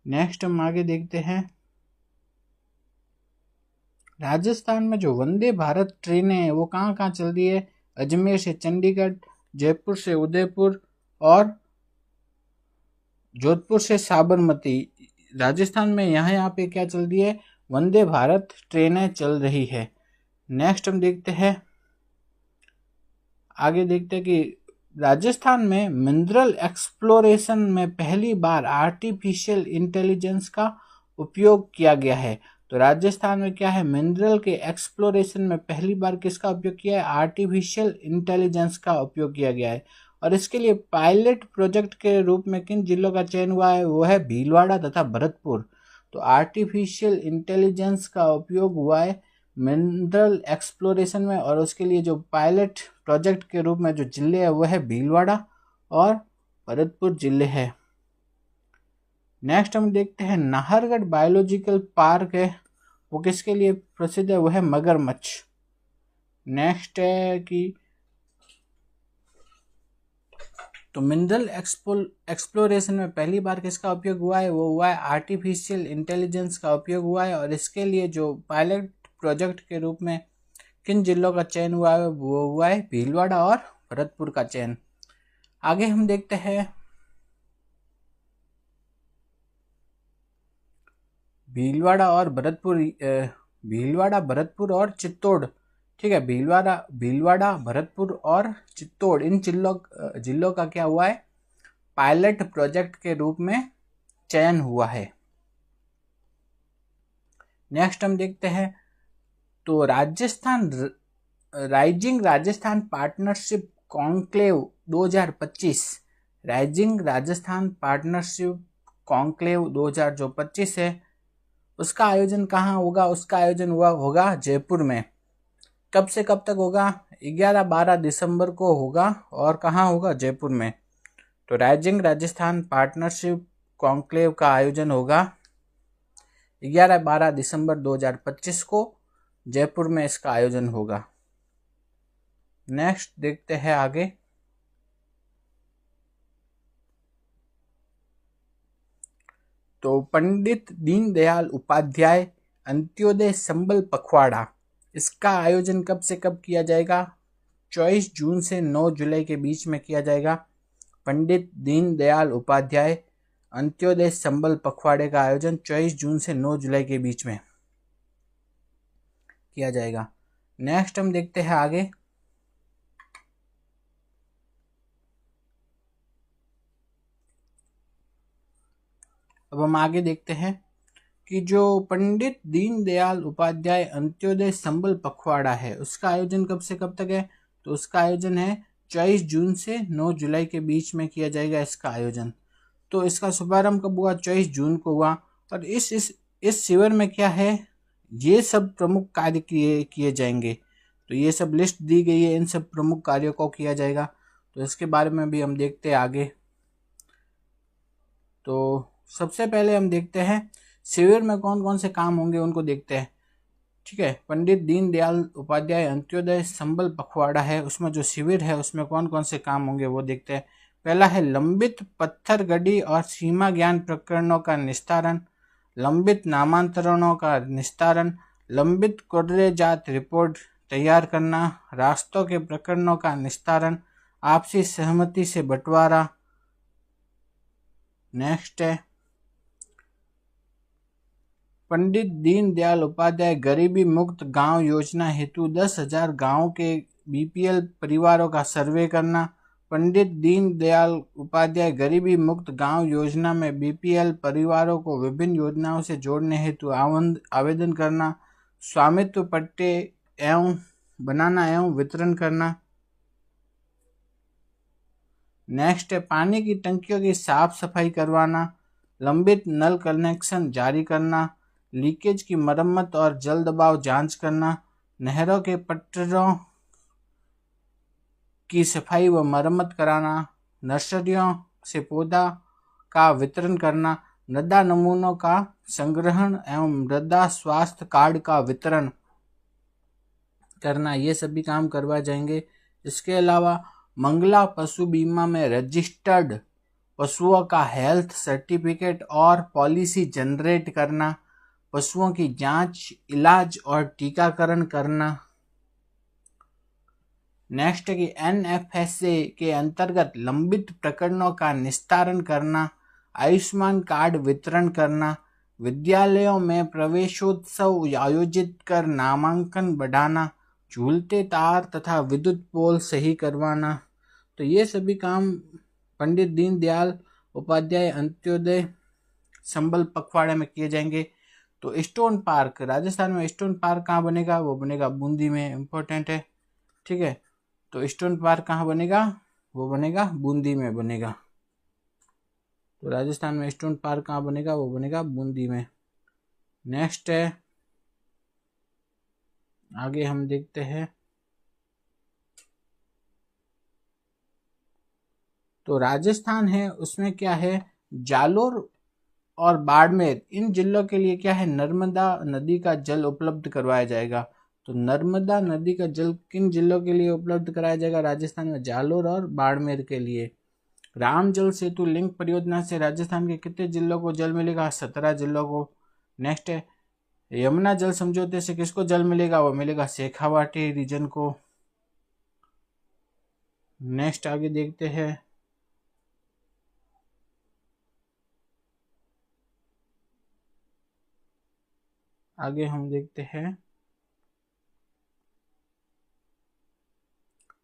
नेक्स्ट हम आगे देखते हैं राजस्थान में जो वंदे भारत ट्रेनें हैं वो कहाँ कहाँ चल रही है, अजमेर से चंडीगढ़, जयपुर से उदयपुर और जोधपुर से साबरमती। राजस्थान में यहाँ पे क्या चल रही है, वंदे भारत ट्रेनें चल रही है। नेक्स्ट हम देखते हैं कि राजस्थान में मिनरल एक्सप्लोरेशन में पहली बार आर्टिफिशियल इंटेलिजेंस का उपयोग किया गया है। तो राजस्थान में क्या है, मिनरल के एक्सप्लोरेशन में पहली बार किसका उपयोग किया है, आर्टिफिशियल इंटेलिजेंस का उपयोग किया गया है। और इसके लिए पायलट प्रोजेक्ट के रूप में किन जिलों का चयन हुआ है, वो है भीलवाड़ा तथा भरतपुर। तो आर्टिफिशियल इंटेलिजेंस का उपयोग हुआ है मिनरल एक्सप्लोरेशन में, और उसके लिए जो पायलट प्रोजेक्ट के रूप में जो जिले है वो है भीलवाड़ा और भरतपुर जिले है। नेक्स्ट हम देखते हैं नाहरगढ़ बायोलॉजिकल पार्क है, वो किसके लिए प्रसिद्ध है, वो है मगरमच्छ। नेक्स्ट है कि तो मिनरल एक्सप्लोरेशन में पहली बार किसका उपयोग हुआ है, वो हुआ है आर्टिफिशियल इंटेलिजेंस का उपयोग हुआ है। और इसके लिए जो पायलट प्रोजेक्ट के रूप में किन जिलों का चयन हुआ है, वो हुआ है भीलवाड़ा और भरतपुर का चयन। आगे हम देखते हैं भीलवाड़ा भरतपुर और चित्तौड़। ठीक है, भीलवाड़ा भरतपुर और चित्तौड़ इन जिलों का क्या हुआ है, पायलट प्रोजेक्ट के रूप में चयन हुआ है। नेक्स्ट हम देखते हैं तो rising Rajasthan partnership conclave 2025, rising Rajasthan partnership conclave 2025 है, उसका आयोजन कहाँ होगा, उसका आयोजन होगा जयपुर में। कब से कब तक होगा, 11-12 दिसंबर को होगा और कहाँ होगा, जयपुर में। तो राइजिंग राजस्थान पार्टनरशिप कॉन्क्लेव का आयोजन होगा 11-12 दिसंबर 2025 को, जयपुर में इसका आयोजन होगा। नेक्स्ट देखते हैं आगे तो पंडित दीनदयाल उपाध्याय अंत्योदय संबल पखवाड़ा, इसका आयोजन कब से कब किया जाएगा, 24 जून से 9 जुलाई के बीच में किया जाएगा। पंडित दीनदयाल उपाध्याय अंत्योदय संबल पखवाड़े का आयोजन 24 जून से 9 जुलाई के बीच में किया जाएगा। नेक्स्ट हम देखते हैं आगे अब हम आगे देखते हैं कि जो पंडित दीनदयाल उपाध्याय अंत्योदय संबल पखवाड़ा है, उसका आयोजन कब से कब तक है, तो उसका आयोजन है 24 जून से 9 जुलाई के बीच में किया जाएगा इसका आयोजन। तो इसका शुभारंभ कब हुआ, 24 जून को हुआ। और इस शिविर में क्या है, ये सब प्रमुख कार्य किए जाएंगे। तो ये सब लिस्ट दी गई है, इन सब प्रमुख कार्यों को किया जाएगा। तो इसके बारे में भी हम देखते हैं आगे। तो सबसे पहले हम देखते हैं शिविर में कौन कौन से काम होंगे, उनको देखते हैं। ठीक है, पंडित दीनदयाल उपाध्याय अंत्योदय संबल पखवाड़ा है, उसमें जो शिविर है उसमें कौन कौन से काम होंगे वो देखते हैं। पहला है लंबित पत्थर गढ़ी और सीमा ज्ञान प्रकरणों का निस्तारण, लंबित नामांतरणों का निस्तारण, लंबित कोडरे जात रिपोर्ट तैयार करना, रास्तों के प्रकरणों का निस्तारण, आपसी सहमति से बंटवारा। नेक्स्ट है पंडित दीनदयाल उपाध्याय गरीबी मुक्त गांव योजना हेतु 10,000 गांवों के बीपीएल परिवारों का सर्वे करना। पंडित दीनदयाल उपाध्याय गरीबी मुक्त गांव योजना में बीपीएल परिवारों को विभिन्न योजनाओं से जोड़ने हेतु आवेदन करना। स्वामित्व पट्टे एवं बनाना एवं वितरण करना। नेक्स्ट है पानी की टंकियों की साफ सफाई करवाना, लंबित नल कनेक्शन जारी करना, लीकेज की मरम्मत और जल दबाव जांच करना, नहरों के पट्टरों की सफाई व मरम्मत कराना, नर्सरियों से पौधा का वितरण करना, मृदा नमूनों का संग्रहण एवं मृदा स्वास्थ्य कार्ड का वितरण करना, ये सभी काम करवाए जाएंगे। इसके अलावा मंगला पशु बीमा में रजिस्टर्ड पशुओं का हेल्थ सर्टिफिकेट और पॉलिसी जनरेट करना, पशुओं की जांच, इलाज और टीकाकरण करना। नेक्स्ट है कि एनएफएसए के अंतर्गत लंबित प्रकरणों का निस्तारण करना, आयुष्मान कार्ड वितरण करना, विद्यालयों में प्रवेशोत्सव आयोजित कर नामांकन बढ़ाना, झूलते तार तथा विद्युत पोल सही करवाना। तो ये सभी काम पंडित दीनदयाल उपाध्याय अंत्योदय संबल पखवाड़े में किए जाएंगे। तो स्टोन पार्क, राजस्थान में स्टोन पार्क कहाँ बनेगा, वो बनेगा बूंदी में, इम्पोर्टेंट है। ठीक है, तो स्टोन पार्क कहाँ बनेगा, वो बनेगा बूंदी में बनेगा। तो राजस्थान में स्टोन पार्क कहाँ बनेगा, वो बनेगा बूंदी में। नेक्स्ट है आगे हम देखते हैं तो राजस्थान है, उसमें क्या है, जालोर और बाड़मेर, इन जिलों के लिए क्या है, नर्मदा नदी का जल उपलब्ध करवाया जाएगा। तो नर्मदा नदी का जल किन जिलों के लिए उपलब्ध कराया जाएगा, राजस्थान में जालोर और बाड़मेर के लिए। राम जल सेतु लिंक परियोजना से राजस्थान के कितने जिलों को जल मिलेगा, 17 जिलों को। नेक्स्ट है, यमुना जल समझौते से किसको जल मिलेगा, वो मिलेगा शेखावाटी रीजन को। नेक्स्ट आगे देखते हैं, आगे हम देखते हैं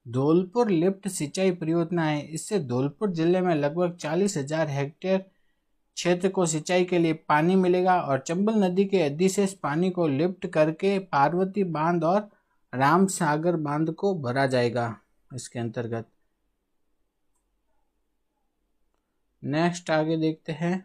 धौलपुर लिफ्ट सिंचाई परियोजना है। इससे धौलपुर जिले में लगभग 40,000 हेक्टेयर क्षेत्र को सिंचाई के लिए पानी मिलेगा और चंबल नदी के अधिशेष पानी को लिफ्ट करके पार्वती बांध और रामसागर बांध को भरा जाएगा इसके अंतर्गत। नेक्स्ट आगे देखते हैं,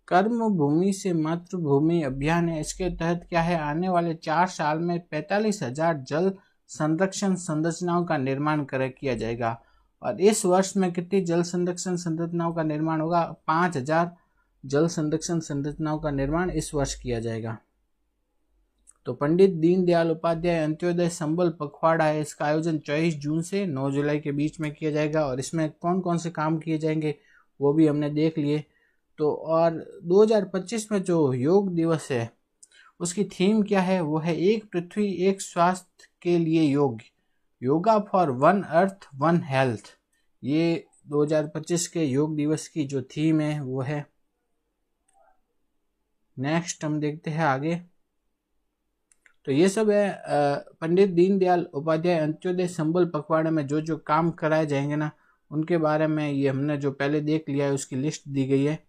कर्म भूमि से मातृभूमि अभियान है। इसके तहत क्या है, आने वाले 4 साल में 45,000 जल संरक्षण संरचनाओं का निर्माण किया जाएगा। और इस वर्ष में कितनी जल संरक्षण संरचनाओं का निर्माण होगा, 5,000 जल संरक्षण संरचनाओं का निर्माण इस वर्ष किया जाएगा। तो पंडित दीनदयाल उपाध्याय अंत्योदय संबल पखवाड़ा है, इसका आयोजन 24 जून से 9 जुलाई के बीच में किया जाएगा। और इसमें कौन कौन से काम किए जाएंगे वो भी हमने देख लिए। तो और 2025 में जो योग दिवस है उसकी थीम क्या है, वो है एक पृथ्वी एक स्वास्थ्य के लिए योग, yoga for one earth one health. ये 2025 के योग दिवस की जो थीम है वो है। नेक्स्ट हम देखते हैं आगे, तो ये सब है पंडित दीनदयाल उपाध्याय अंत्योदय संबल पखवाड़े में जो जो काम कराए जाएंगे ना, उनके बारे में ये हमने जो पहले देख लिया है उसकी लिस्ट दी गई है।